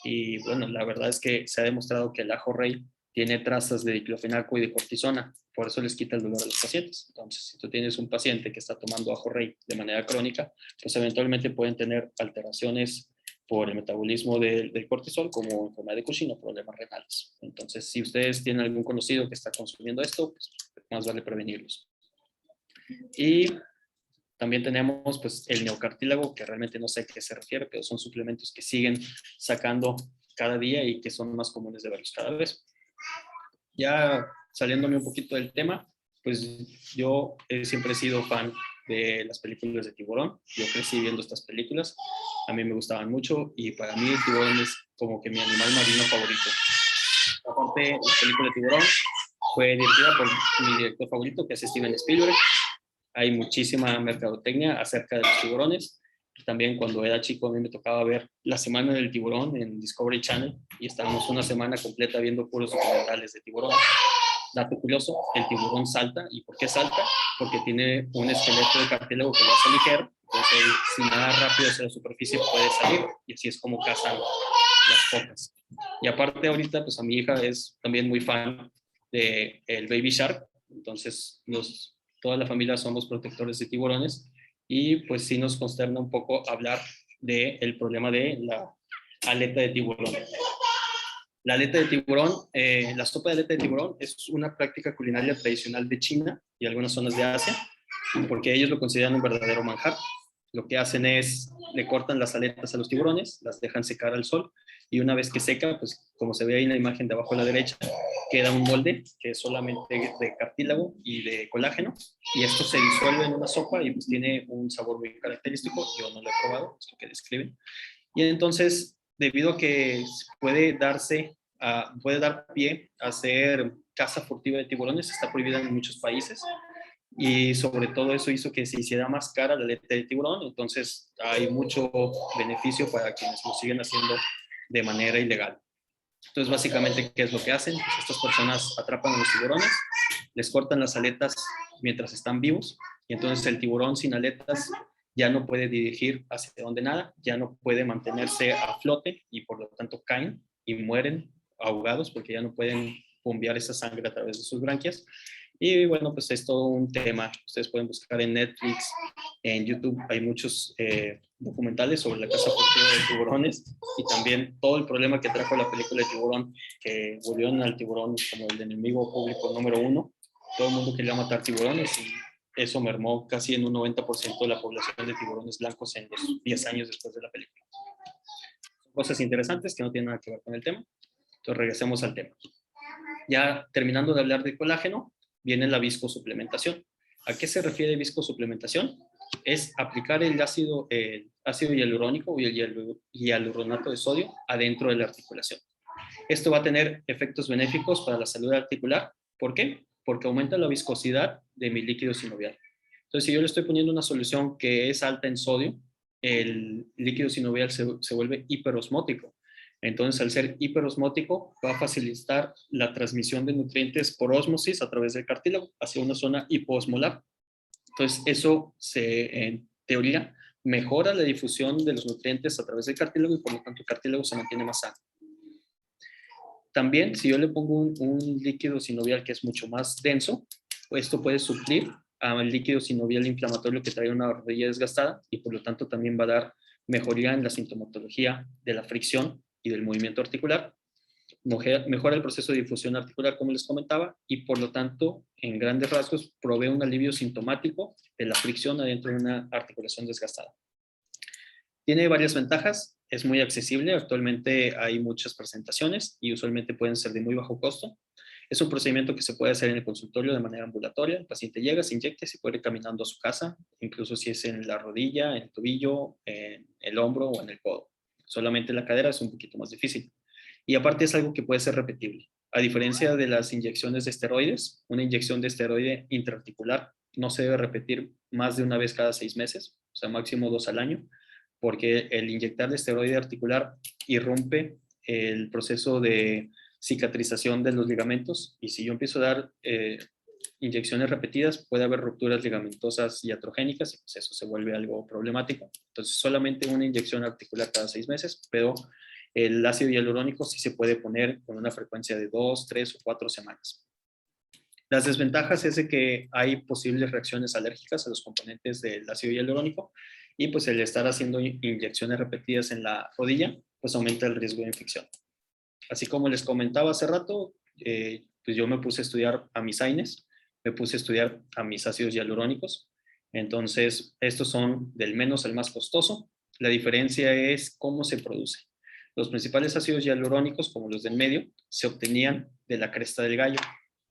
Y bueno, la verdad es que se ha demostrado que el ajo rey tiene trazas de diclofenaco y de cortisona, por eso les quita el dolor a los pacientes. Entonces, si tú tienes un paciente que está tomando ajo rey de manera crónica, pues eventualmente pueden tener alteraciones por el metabolismo del cortisol, como enfermedad de Cushing o problemas renales. Entonces, si ustedes tienen algún conocido que está consumiendo esto, pues más vale prevenirlos. Y también tenemos pues el neocartílago, que realmente no sé a qué se refiere, pero son suplementos que siguen sacando cada día y que son más comunes de verlos cada vez. Ya saliéndome un poquito del tema, pues yo siempre he sido fan de las películas de tiburón. Yo crecí viendo estas películas, a mí me gustaban mucho y para mí el tiburón es como que mi animal marino favorito. Aparte, la película de tiburón fue dirigida por mi director favorito, que es Steven Spielberg. Hay muchísima mercadotecnia acerca de los tiburones. También cuando era chico a mí me tocaba ver La Semana del Tiburón en Discovery Channel y estábamos una semana completa viendo puros documentales de tiburón. Dato curioso, el tiburón salta. ¿Y por qué salta? Porque tiene un esqueleto de cartílago que lo hace ligero, entonces si nada rápido hacia la superficie puede salir y así es como cazan las focas. Y aparte ahorita pues a mi hija es también muy fan de el Baby Shark, entonces toda la familia somos protectores de tiburones y pues sí nos consterna un poco hablar del problema de la aleta de tiburón. La aleta de tiburón, la sopa de aleta de tiburón es una práctica culinaria tradicional de China y algunas zonas de Asia, porque ellos lo consideran un verdadero manjar. Lo que hacen es, le cortan las aletas a los tiburones, las dejan secar al sol y una vez que seca, pues como se ve ahí en la imagen de abajo a la derecha, queda un molde que es solamente de cartílago y de colágeno y esto se disuelve en una sopa y pues tiene un sabor muy característico. Yo no lo he probado, es lo que describen. Y entonces, debido a que puede dar pie a hacer caza furtiva de tiburones, está prohibida en muchos países y sobre todo eso hizo que se hiciera más cara la aleta de tiburón, entonces hay mucho beneficio para quienes lo siguen haciendo de manera ilegal. Entonces, básicamente, ¿qué es lo que hacen? Pues estas personas atrapan a los tiburones, les cortan las aletas mientras están vivos y entonces el tiburón sin aletas ya no puede dirigir hacia donde nada, ya no puede mantenerse a flote y por lo tanto caen y mueren ahogados porque ya no pueden bombear esa sangre a través de sus branquias Y bueno, pues es todo un tema. Ustedes pueden buscar en Netflix, en YouTube, hay muchos documentales sobre la caza furtiva de tiburones y también todo el problema que trajo la película de Tiburón, que volvieron al tiburón como el enemigo público número uno. Todo el mundo quería matar tiburones y eso mermó casi en un 90% de la población de tiburones blancos en los 10 años después de la película. Son cosas interesantes que no tienen nada que ver con el tema. Entonces regresemos al tema. Ya terminando de hablar de colágeno, viene la viscosuplementación. ¿A qué se refiere viscosuplementación? Es aplicar el ácido hialurónico y el hialuronato de sodio adentro de la articulación. Esto va a tener efectos benéficos para la salud articular. ¿Por qué? Porque aumenta la viscosidad de mi líquido sinovial. Entonces, si yo le estoy poniendo una solución que es alta en sodio, el líquido sinovial se vuelve hiperosmótico. Entonces, al ser hiperosmótico, va a facilitar la transmisión de nutrientes por ósmosis a través del cartílago hacia una zona hipoosmolar. Entonces, eso en teoría mejora la difusión de los nutrientes a través del cartílago y por lo tanto el cartílago se mantiene más sano. También, si yo le pongo un líquido sinovial que es mucho más denso, pues esto puede suplir al líquido sinovial inflamatorio que trae una rodilla desgastada y por lo tanto también va a dar mejoría en la sintomatología de la fricción y del movimiento articular. Mejora el proceso de difusión articular, como les comentaba, y por lo tanto, en grandes rasgos, provee un alivio sintomático de la fricción adentro de una articulación desgastada. Tiene varias ventajas, es muy accesible, actualmente hay muchas presentaciones y usualmente pueden ser de muy bajo costo. Es un procedimiento que se puede hacer en el consultorio de manera ambulatoria. El paciente llega, se inyecta y se puede ir caminando a su casa, incluso si es en la rodilla, en el tobillo, en el hombro o en el codo. Solamente la cadera es un poquito más difícil. Y aparte es algo que puede ser repetible. A diferencia de las inyecciones de esteroides, una inyección de esteroide intraarticular no se debe repetir más de una vez cada 6 meses, o sea, máximo 2 al año, porque el inyectar de esteroide articular irrumpe el proceso de cicatrización de los ligamentos y si yo empiezo a dar inyecciones repetidas puede haber rupturas ligamentosas y atrogénicas y pues eso se vuelve algo problemático. Entonces solamente una inyección articular cada 6 meses, pero el ácido hialurónico sí se puede poner con una frecuencia de 2, 3 o 4 semanas. Las desventajas es de que hay posibles reacciones alérgicas a los componentes del ácido hialurónico y pues el estar haciendo inyecciones repetidas en la rodilla pues aumenta el riesgo de infección. Así como les comentaba hace rato, pues yo me puse a estudiar a mis AINES, me puse a estudiar a mis ácidos hialurónicos. Entonces, estos son del menos al más costoso. La diferencia es cómo se produce. Los principales ácidos hialurónicos, como los del medio, se obtenían de la cresta del gallo.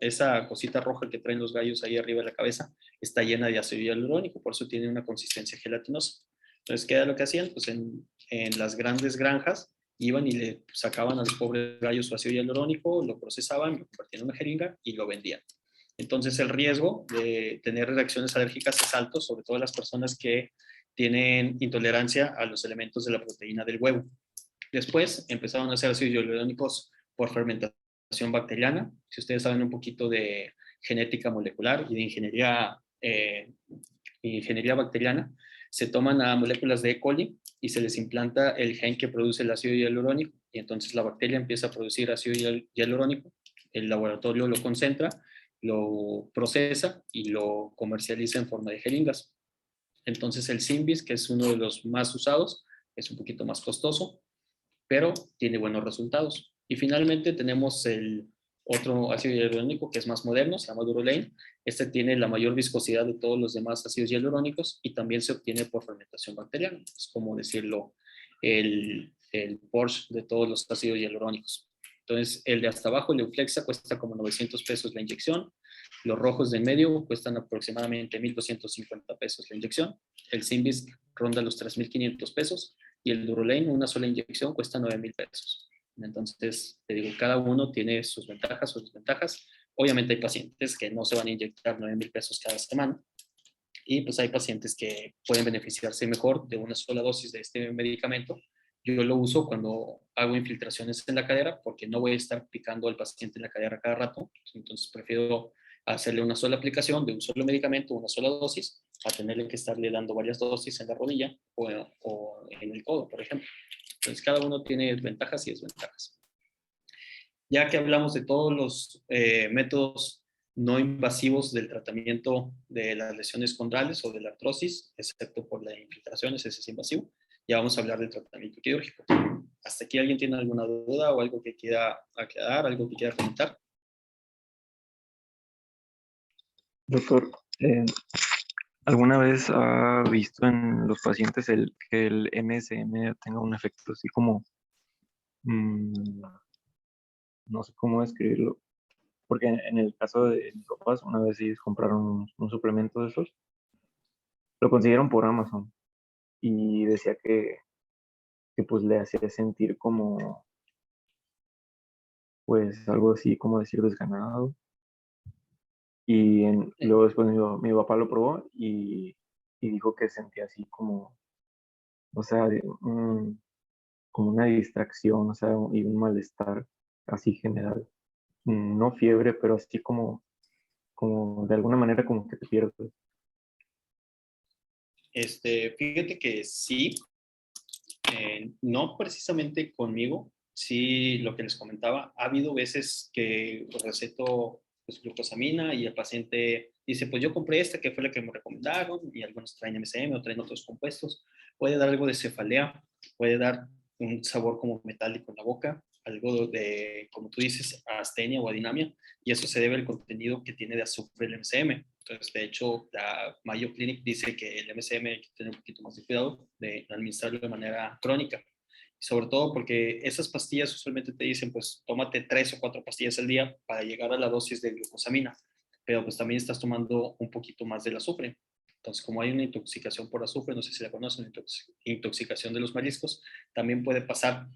Esa cosita roja que traen los gallos ahí arriba de la cabeza está llena de ácido hialurónico, por eso tiene una consistencia gelatinosa. Entonces, ¿qué era lo que hacían? Pues en las grandes granjas iban y le sacaban a los pobres gallos su ácido hialurónico, lo procesaban, lo convertían en una jeringa y lo vendían. Entonces el riesgo de tener reacciones alérgicas es alto, sobre todo las personas que tienen intolerancia a los elementos de la proteína del huevo. Después empezaron a hacer ácidos hialurónicos por fermentación bacteriana. Si ustedes saben un poquito de genética molecular y de ingeniería bacteriana, se toman a moléculas de E. coli y se les implanta el gen que produce el ácido hialurónico y entonces la bacteria empieza a producir ácido hialurónico, el laboratorio lo concentra, lo procesa y lo comercializa en forma de jeringas. Entonces el Symbiose, que es uno de los más usados, es un poquito más costoso, pero tiene buenos resultados. Y finalmente tenemos el otro ácido hialurónico que es más moderno, se llama Durolane. Este tiene la mayor viscosidad de todos los demás ácidos hialurónicos y también se obtiene por fermentación bacteriana. Es como decirlo, el Porsche de todos los ácidos hialurónicos. Entonces, el de hasta abajo, el Euflexa, cuesta como 900 pesos la inyección. Los rojos de en medio cuestan aproximadamente 1,250 pesos la inyección. El Symbiose ronda los 3,500 pesos y el Durolane, una sola inyección, cuesta 9,000 pesos. Entonces, te digo, cada uno tiene sus ventajas, sus desventajas. Obviamente hay pacientes que no se van a inyectar 9,000 pesos cada semana y pues hay pacientes que pueden beneficiarse mejor de una sola dosis de este medicamento. Yo lo uso cuando hago infiltraciones en la cadera porque no voy a estar picando al paciente en la cadera cada rato. Entonces, prefiero hacerle una sola aplicación de un solo medicamento, una sola dosis, a tenerle que estarle dando varias dosis en la rodilla o en el codo, por ejemplo. Entonces, cada uno tiene ventajas y desventajas. Ya que hablamos de todos los métodos no invasivos del tratamiento de las lesiones condrales o de la artrosis, excepto por las infiltraciones, ese es invasivo. Ya vamos a hablar del tratamiento quirúrgico. ¿Hasta aquí alguien tiene alguna duda o algo que quiera aclarar, algo que quiera comentar? Doctor, ¿alguna vez ha visto en los pacientes que el MSM tenga un efecto así como, mm, no sé cómo describirlo? Porque en el caso de mis papás, una vez ellos compraron un suplemento de esos, lo consiguieron por Amazon y decía que pues le hacía sentir como, pues algo así como decir desganado. Y luego después mi papá lo probó y dijo que sentía así como, o sea, como una distracción, o sea, y un malestar así general. No fiebre, pero así como de alguna manera como que te pierdes. Fíjate que sí, no precisamente conmigo, sí lo que les comentaba, ha habido veces que receto pues, glucosamina y el paciente dice, pues yo compré esta que fue la que me recomendaron y algunos traen MSM o traen otros compuestos, puede dar algo de cefalea, puede dar un sabor como metálico en la boca, algo de, como tú dices, astenia o adinamia, y eso se debe al contenido que tiene de azufre el MSM. Entonces, de hecho, la Mayo Clinic dice que el MSM hay que tener un poquito más de cuidado de administrarlo de manera crónica. Sobre todo porque esas pastillas usualmente te dicen, pues, tómate 3 o 4 pastillas al día para llegar a la dosis de glucosamina, pero pues también estás tomando un poquito más del azufre. Entonces, como hay una intoxicación por azufre, no sé si la conocen, intoxicación de los mariscos, también puede pasar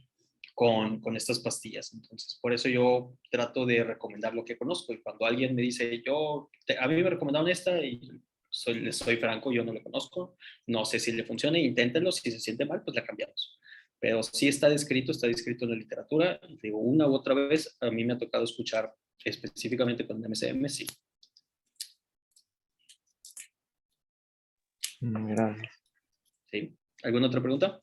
con estas pastillas. Entonces, por eso yo trato de recomendar lo que conozco. Y cuando alguien me dice, a mí me recomendaron esta y les soy franco, yo no lo conozco, no sé si le funciona, inténtenlo, si se siente mal, pues la cambiamos. Pero sí está descrito en la literatura. Digo, una u otra vez, a mí me ha tocado escuchar específicamente con MSM, sí. Gracias. ¿Sí? ¿Alguna otra pregunta?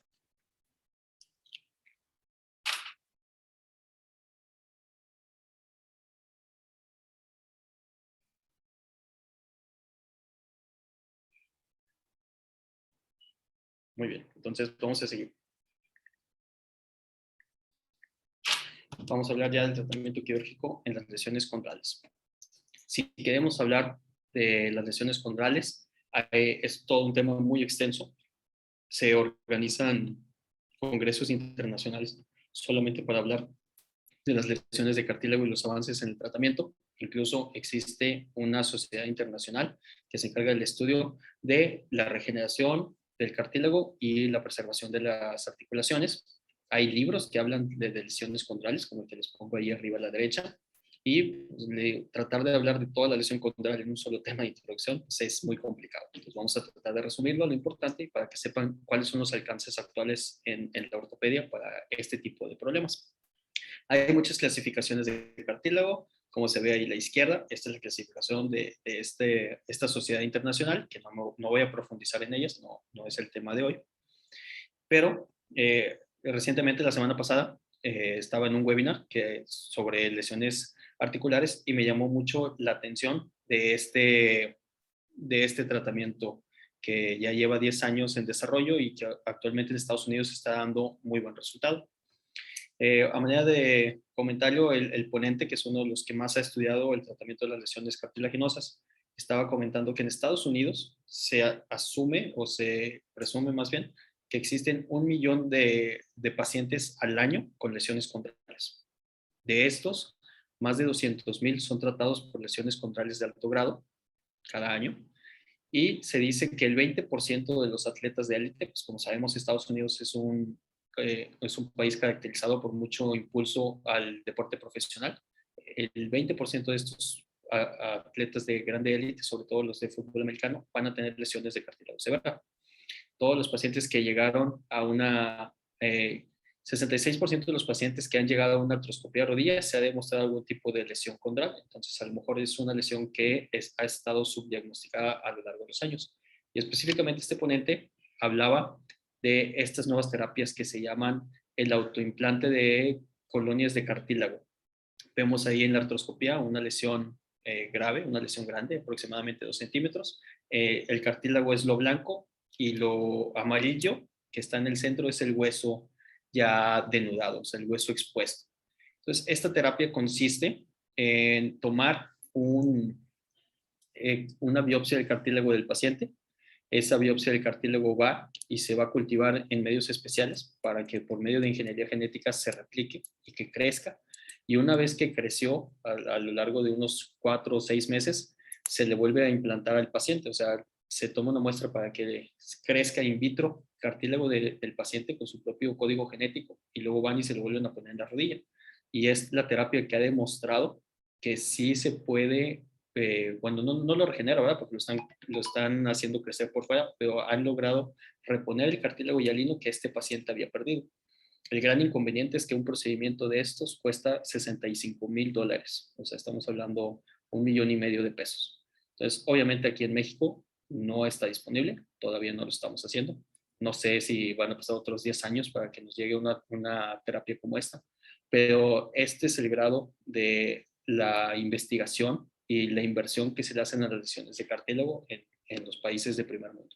Muy bien, entonces vamos a seguir. Vamos a hablar ya del tratamiento quirúrgico en las lesiones condrales. Si queremos hablar de las lesiones condrales, es todo un tema muy extenso. Se organizan congresos internacionales solamente para hablar de las lesiones de cartílago y los avances en el tratamiento. Incluso existe una sociedad internacional que se encarga del estudio de la regeneración del cartílago y la preservación de las articulaciones. Hay libros que hablan de lesiones condrales, como el que les pongo ahí arriba a la derecha, y pues, tratar de hablar de toda la lesión condral en un solo tema de introducción pues, es muy complicado. Entonces vamos a tratar de resumirlo lo importante para que sepan cuáles son los alcances actuales en la ortopedia para este tipo de problemas. Hay muchas clasificaciones de cartílago, como se ve ahí a la izquierda. Esta es la clasificación de esta sociedad internacional, que no voy a profundizar en ellas, no es el tema de hoy. Pero recientemente, la semana pasada, estaba en un webinar sobre lesiones articulares y me llamó mucho la atención de este tratamiento que ya lleva 10 años en desarrollo y que actualmente en Estados Unidos está dando muy buen resultado. A manera de comentario, el ponente, que es uno de los que más ha estudiado el tratamiento de las lesiones cartilaginosas, estaba comentando que en Estados Unidos se asume o se presume más bien que existen 1 millón de pacientes al año con lesiones condrales. De estos, más de 200,000 son tratados por lesiones condrales de alto grado cada año. Y se dice que el 20% de los atletas de élite, pues como sabemos, Estados Unidos es un país caracterizado por mucho impulso al deporte profesional. El 20% de estos atletas de grande élite, sobre todo los de fútbol americano, van a tener lesiones de cartílago severa. Todos los pacientes que llegaron a 66% de los pacientes que han llegado a una artroscopía de rodilla se ha demostrado algún tipo de lesión condral. Entonces, a lo mejor es una lesión que ha estado subdiagnosticada a lo largo de los años. Y específicamente este ponente hablaba de estas nuevas terapias que se llaman el autoimplante de colonias de cartílago. Vemos ahí en la artroscopía una lesión grave, una lesión grande, aproximadamente 2 centímetros. El cartílago es lo blanco y lo amarillo que está en el centro es el hueso ya denudado, o sea, el hueso expuesto. Entonces, esta terapia consiste en tomar una biopsia del cartílago del paciente. Esa biopsia del cartílago va y se va a cultivar en medios especiales para que por medio de ingeniería genética se replique y que crezca. Y una vez que creció a lo largo de unos 4 o 6 meses, se le vuelve a implantar al paciente. O sea, se toma una muestra para que crezca in vitro cartílago del paciente con su propio código genético y luego van y se lo vuelven a poner en la rodilla. Y es la terapia que ha demostrado que sí se puede, cuando no lo regenera, ¿verdad? Porque lo están haciendo crecer por fuera, pero han logrado reponer el cartílago hialino que este paciente había perdido. El gran inconveniente es que un procedimiento de estos cuesta $65,000. O sea, estamos hablando $1,500,000 de pesos. Entonces, obviamente aquí en México no está disponible, todavía no lo estamos haciendo. No sé si van a pasar otros 10 años para que nos llegue una terapia como esta, pero este es el grado de la investigación y la inversión que se le hacen a las lesiones de cartílago en los países de primer mundo.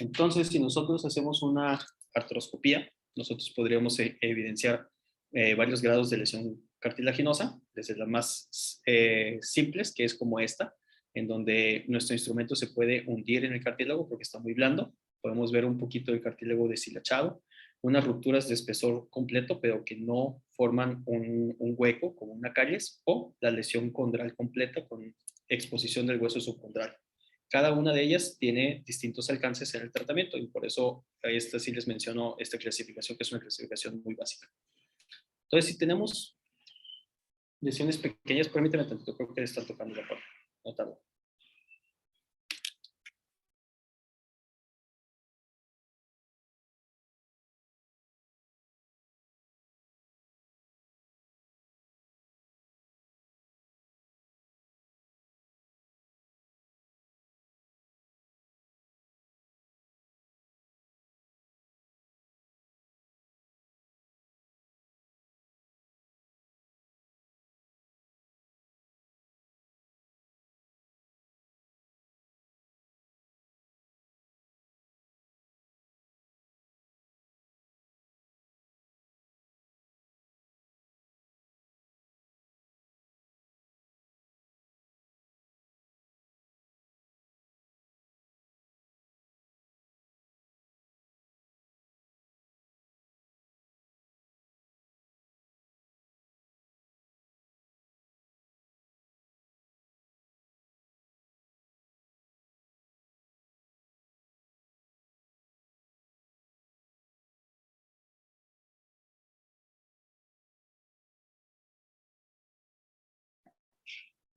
Entonces, si nosotros hacemos una artroscopía, nosotros podríamos evidenciar varios grados de lesión cartilaginosa, desde las más simples, que es como esta, en donde nuestro instrumento se puede hundir en el cartílago porque está muy blando. Podemos ver un poquito del cartílago deshilachado, unas rupturas de espesor completo, pero que no forman un hueco como una caries, o la lesión condral completa con exposición del hueso subcondral. Cada una de ellas tiene distintos alcances en el tratamiento y por eso a esta sí les menciono esta clasificación, que es una clasificación muy básica. Entonces, si tenemos lesiones pequeñas, permíteme tantito, creo que le están tocando la puerta. No tardo.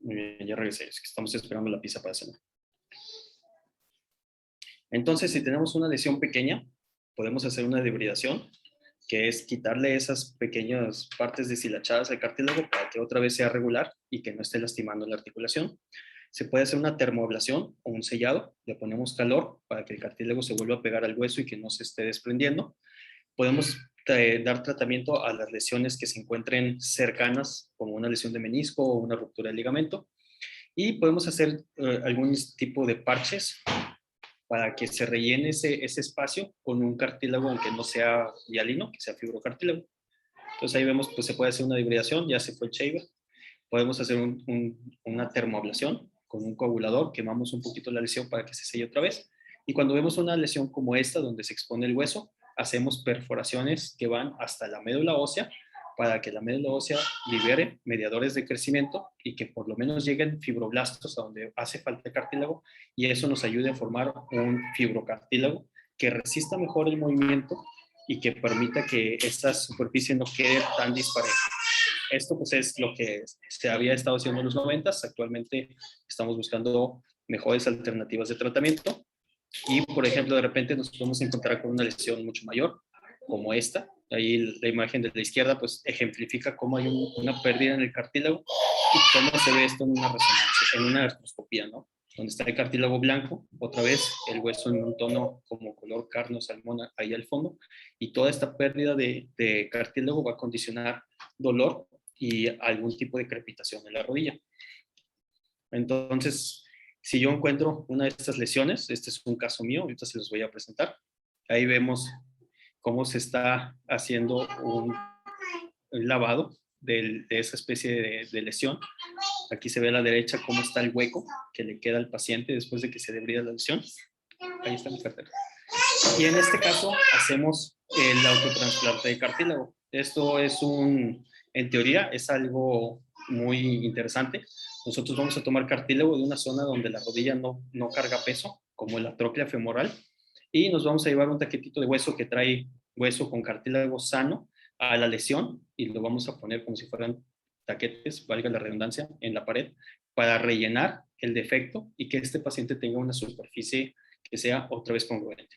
Muy bien, ya regresé, es que estamos esperando la pizza para cenar. Entonces, si tenemos una lesión pequeña, podemos hacer una debridación, que es quitarle esas pequeñas partes deshilachadas al cartílago para que otra vez sea regular y que no esté lastimando la articulación. Se puede hacer una termoablación o un sellado, le ponemos calor para que el cartílago se vuelva a pegar al hueso y que no se esté desprendiendo. Podemos dar tratamiento a las lesiones que se encuentren cercanas, como una lesión de menisco o una ruptura de ligamento. Y podemos hacer algún tipo de parches para que se rellene ese espacio con un cartílago, aunque no sea hialino, que sea fibrocartílago. Entonces ahí vemos, pues se puede hacer una hibridación, ya se fue el shaver. Podemos hacer una termoablación con un coagulador, quemamos un poquito la lesión para que se selle otra vez. Y cuando vemos una lesión como esta, donde se expone el hueso, hacemos perforaciones que van hasta la médula ósea para que la médula ósea libere mediadores de crecimiento y que por lo menos lleguen fibroblastos a donde hace falta cartílago y eso nos ayude a formar un fibrocartílago que resista mejor el movimiento y que permita que esta superficie no quede tan dispareja. Esto pues es lo que se había estado haciendo en los 90s. Actualmente estamos buscando mejores alternativas de tratamiento y, por ejemplo, de repente nos podemos encontrar con una lesión mucho mayor, como esta. Ahí la imagen de la izquierda pues ejemplifica cómo hay una pérdida en el cartílago y cómo se ve esto en una resonancia, en una artroscopía, ¿no? Donde está el cartílago blanco, otra vez el hueso en un tono como color carne o salmón ahí al fondo, y toda esta pérdida de cartílago va a condicionar dolor y algún tipo de crepitación en la rodilla. Entonces, si yo encuentro una de estas lesiones, este es un caso mío, ahorita se los voy a presentar. Ahí vemos cómo se está haciendo un lavado de esa especie de lesión. Aquí se ve a la derecha cómo está el hueco que le queda al paciente después de que se debrida la lesión. Ahí está mi cartera. Y en este caso hacemos el autotransplante de cartílago. Esto es en teoría, es algo muy interesante. Nosotros vamos a tomar cartílago de una zona donde la rodilla no carga peso, como la tróclea femoral, y nos vamos a llevar un taquetito de hueso que trae hueso con cartílago sano a la lesión y lo vamos a poner como si fueran taquetes, valga la redundancia, en la pared para rellenar el defecto y que este paciente tenga una superficie que sea otra vez congruente.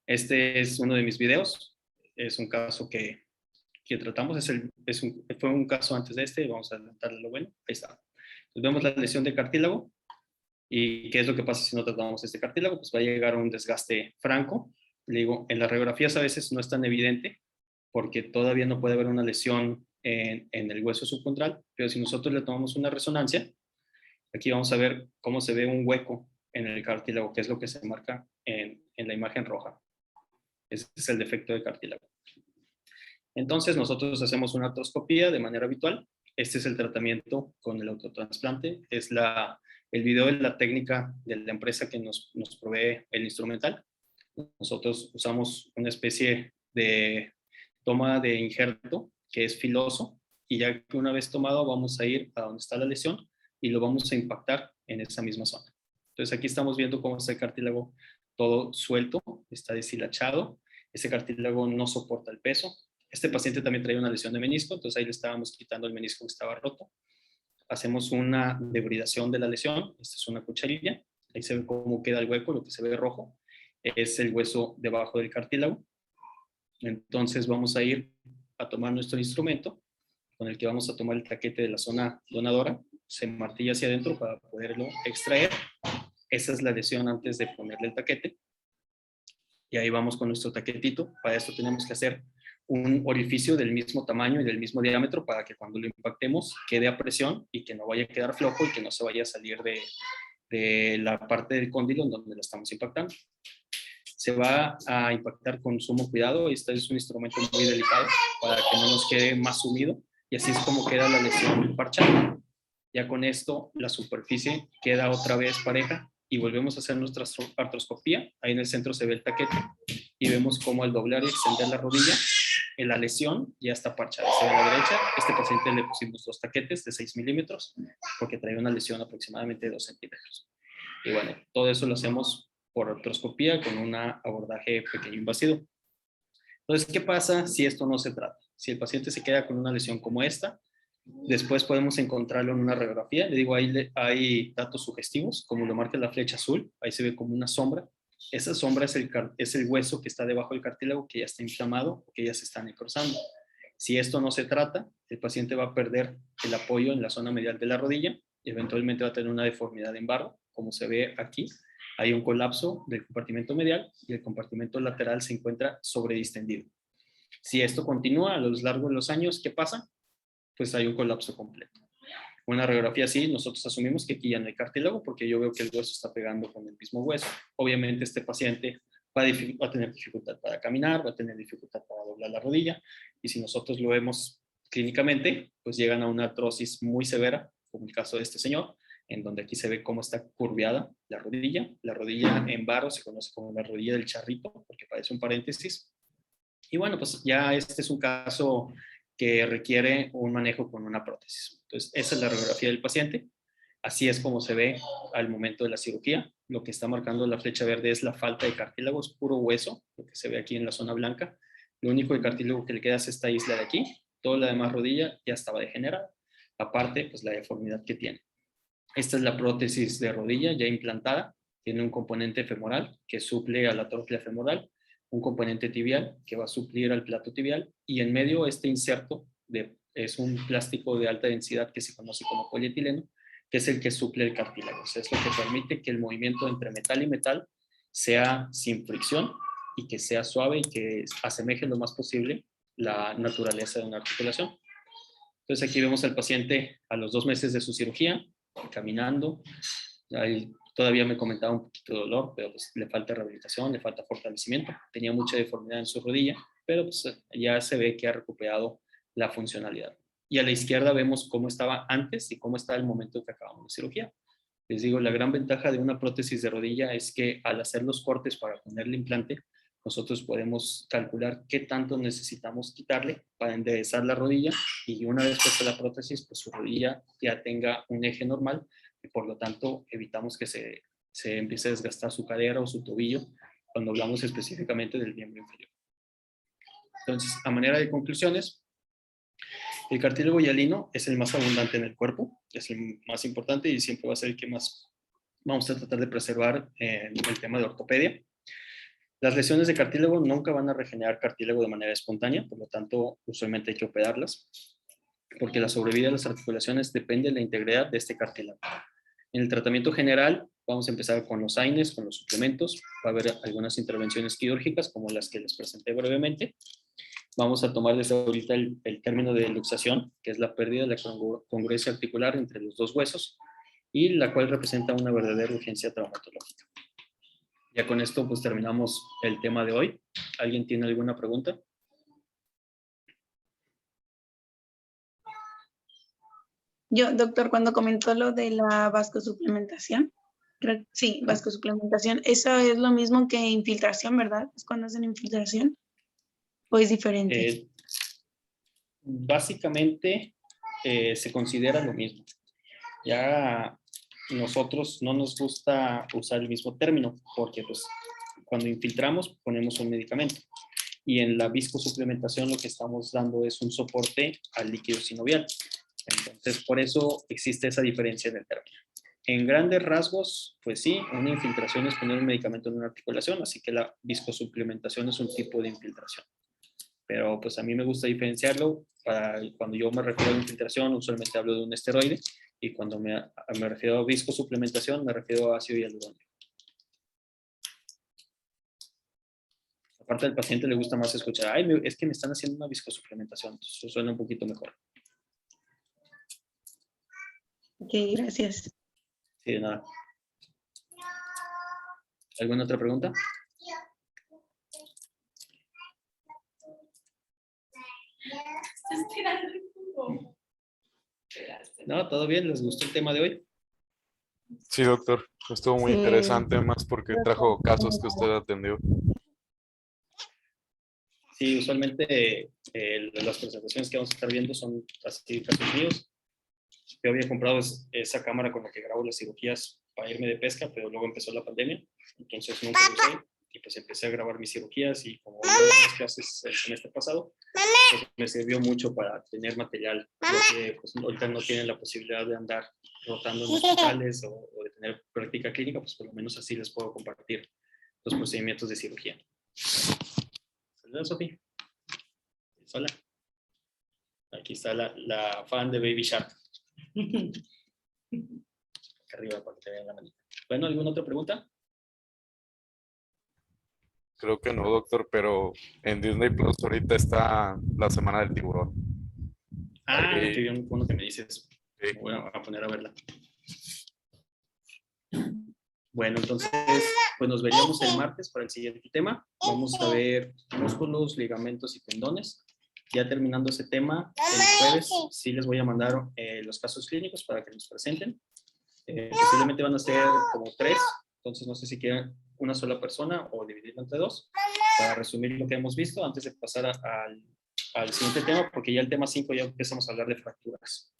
Este es uno de mis videos, es un caso que tratamos, fue un caso antes de este, vamos a adelantarle lo bueno, ahí está. Entonces vemos la lesión de cartílago y qué es lo que pasa si no tratamos este cartílago, pues va a llegar a un desgaste franco. Le digo, en las radiografías a veces no es tan evidente porque todavía no puede haber una lesión en el hueso subcontral, pero si nosotros le tomamos una resonancia, aquí vamos a ver cómo se ve un hueco en el cartílago, que es lo que se marca en la imagen roja. Ese es el defecto de cartílago. Entonces nosotros hacemos una artroscopía de manera habitual. Este es el tratamiento con el autotransplante. Es el video de la técnica de la empresa que nos provee el instrumental. Nosotros usamos una especie de toma de injerto que es filoso y ya que una vez tomado vamos a ir a donde está la lesión y lo vamos a impactar en esa misma zona. Entonces aquí estamos viendo cómo está el cartílago todo suelto, está deshilachado. Ese cartílago no soporta el peso. Este paciente también traía una lesión de menisco, entonces ahí le estábamos quitando el menisco que estaba roto. Hacemos una debridación de la lesión. Esta es una cucharilla. Ahí se ve cómo queda el hueco, lo que se ve rojo es el hueso debajo del cartílago. Entonces vamos a ir a tomar nuestro instrumento con el que vamos a tomar el taquete de la zona donadora. Se martilla hacia adentro para poderlo extraer. Esa es la lesión antes de ponerle el taquete. Y ahí vamos con nuestro taquetito. Para esto tenemos que hacer un orificio del mismo tamaño y del mismo diámetro para que cuando lo impactemos quede a presión y que no vaya a quedar flojo y que no se vaya a salir de la parte del cóndilo en donde lo estamos impactando. Se va a impactar con sumo cuidado. Este es un instrumento muy delicado para que no nos quede más sumido y así es como queda la lesión parchada. Ya con esto la superficie queda otra vez pareja y volvemos a hacer nuestra artroscopía. Ahí en el centro se ve el taquete y vemos cómo al doblar y extender la rodilla, en la lesión ya está parchada. Se ve a la derecha, este paciente le pusimos 2 taquetes de 6 milímetros porque traía una lesión aproximadamente de 2 centímetros. Y bueno, todo eso lo hacemos por artroscopía con un abordaje pequeño invasivo. Entonces, ¿qué pasa si esto no se trata? Si el paciente se queda con una lesión como esta, después podemos encontrarlo en una radiografía. Le digo, ahí hay datos sugestivos, como lo marca la flecha azul, ahí se ve como una sombra. Esa sombra es el hueso que está debajo del cartílago que ya está inflamado o que ya se está necrosando. Si esto no se trata, el paciente va a perder el apoyo en la zona medial de la rodilla y eventualmente va a tener una deformidad en barro, como se ve aquí. Hay un colapso del compartimento medial y el compartimento lateral se encuentra sobredistendido. Si esto continúa a lo largo de los años, ¿qué pasa? Pues hay un colapso completo. Una radiografía así, nosotros asumimos que aquí ya no hay cartílago porque yo veo que el hueso está pegando con el mismo hueso. Obviamente este paciente va a tener dificultad para caminar, va a tener dificultad para doblar la rodilla y si nosotros lo vemos clínicamente, pues llegan a una artrosis muy severa, como el caso de este señor, en donde aquí se ve cómo está curveada la rodilla. La rodilla en barro se conoce como la rodilla del charrito porque parece un paréntesis. Y bueno, pues ya este es un caso que requiere un manejo con una prótesis. Entonces, esa es la radiografía del paciente. Así es como se ve al momento de la cirugía. Lo que está marcando la flecha verde es la falta de cartílago, es puro hueso, lo que se ve aquí en la zona blanca. Lo único de cartílago que le queda es esta isla de aquí. Toda la demás rodilla ya estaba degenerada. Aparte, pues la deformidad que tiene. Esta es la prótesis de rodilla ya implantada. Tiene un componente femoral que suple a la tróclea femoral, un componente tibial que va a suplir al plato tibial y en medio este inserto es un plástico de alta densidad que se conoce como polietileno, que es el que suple el cartílago. O sea, es lo que permite que el movimiento entre metal y metal sea sin fricción y que sea suave y que asemeje lo más posible la naturaleza de una articulación. Entonces aquí vemos al paciente a los 2 meses de su cirugía, caminando. Ahí todavía me comentaba un poquito de dolor, pero pues le falta rehabilitación, le falta fortalecimiento. Tenía mucha deformidad en su rodilla, pero pues ya se ve que ha recuperado la funcionalidad. Y a la izquierda vemos cómo estaba antes y cómo está el momento que acabamos de cirugía. Les digo, la gran ventaja de una prótesis de rodilla es que al hacer los cortes para ponerle implante, nosotros podemos calcular qué tanto necesitamos quitarle para enderezar la rodilla y una vez puesta la prótesis, pues su rodilla ya tenga un eje normal y por lo tanto evitamos que se empiece a desgastar su cadera o su tobillo cuando hablamos específicamente del miembro inferior. Entonces, a manera de conclusiones, el cartílago hialino es el más abundante en el cuerpo, es el más importante y siempre va a ser el que más vamos a tratar de preservar en el tema de ortopedia. Las lesiones de cartílago nunca van a regenerar cartílago de manera espontánea, por lo tanto, usualmente hay que operarlas, porque la sobrevida de las articulaciones depende de la integridad de este cartílago. En el tratamiento general, vamos a empezar con los AINES, con los suplementos. Va a haber algunas intervenciones quirúrgicas, como las que les presenté brevemente. Vamos a tomar desde ahorita el término de luxación, que es la pérdida de la congruencia articular entre los dos huesos, y la cual representa una verdadera urgencia traumatológica. Ya con esto pues terminamos el tema de hoy. ¿Alguien tiene alguna pregunta? Yo, doctor, cuando comentó lo de la vascosuplementación, sí, vascosuplementación, eso es lo mismo que infiltración, ¿verdad? ¿Es cuando hacen infiltración? ¿O es diferente? Básicamente se considera lo mismo. Ya nosotros no nos gusta usar el mismo término porque pues cuando infiltramos ponemos un medicamento y en la viscosuplementación lo que estamos dando es un soporte al líquido sinovial. Entonces por eso existe esa diferencia en el término. En grandes rasgos, pues sí, una infiltración es poner un medicamento en una articulación, así que la viscosuplementación es un tipo de infiltración. Pero pues a mí me gusta diferenciarlo. Cuando yo me refiero a infiltración, usualmente hablo de un esteroide, y cuando me refiero a viscosuplementación, me refiero a ácido hialurónico. Aparte al paciente le gusta más escuchar, ay, es que me están haciendo una viscosuplementación, eso suena un poquito mejor. Ok, gracias. Sí, de nada. ¿Alguna otra pregunta? No, todo bien, ¿les gustó el tema de hoy? Sí, doctor. Estuvo muy Sí. interesante, más porque trajo casos que usted atendió. Sí, usualmente las presentaciones que vamos a estar viendo son así casos míos. Yo había comprado esa cámara con la que grabo las cirugías para irme de pesca, pero luego empezó la pandemia, entonces nunca lo usé y pues empecé a grabar mis cirugías y como vi las clases el semestre pasado, pues me sirvió mucho para tener material, porque pues ahorita no tienen la posibilidad de andar rotando en hospitales o de tener práctica clínica, pues por lo menos así les puedo compartir los procedimientos de cirugía. Saludos, Sofía. Hola. Aquí está la fan de Baby Shark. Acá arriba para que te vean la manita. Bueno, ¿alguna otra pregunta? Creo que no, doctor, pero en Disney Plus ahorita está la semana del tiburón. Ah, Ahí, qué bien, bueno que me dices. sí. Me voy a poner a verla. Bueno, entonces, pues nos veríamos el martes para el siguiente tema. Vamos a ver músculos, ligamentos y tendones. Ya terminando ese tema, el jueves sí les voy a mandar los casos clínicos para que nos presenten. Posiblemente van a ser como 3, entonces no sé si quieren una sola persona o dividirlo entre 2 para resumir lo que hemos visto antes de pasar al siguiente tema, porque ya el tema 5 ya empezamos a hablar de fracturas.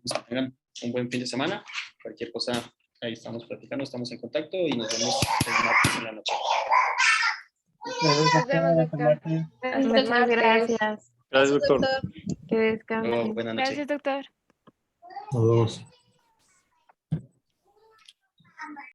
Pues que tengan un buen fin de semana. Cualquier cosa, ahí estamos platicando, estamos en contacto y nos vemos el martes en la noche. Nos vemos, doctor. Muchas gracias. Gracias, doctor. Que descansen. Buenas noches. Gracias, doctor. Nos vemos.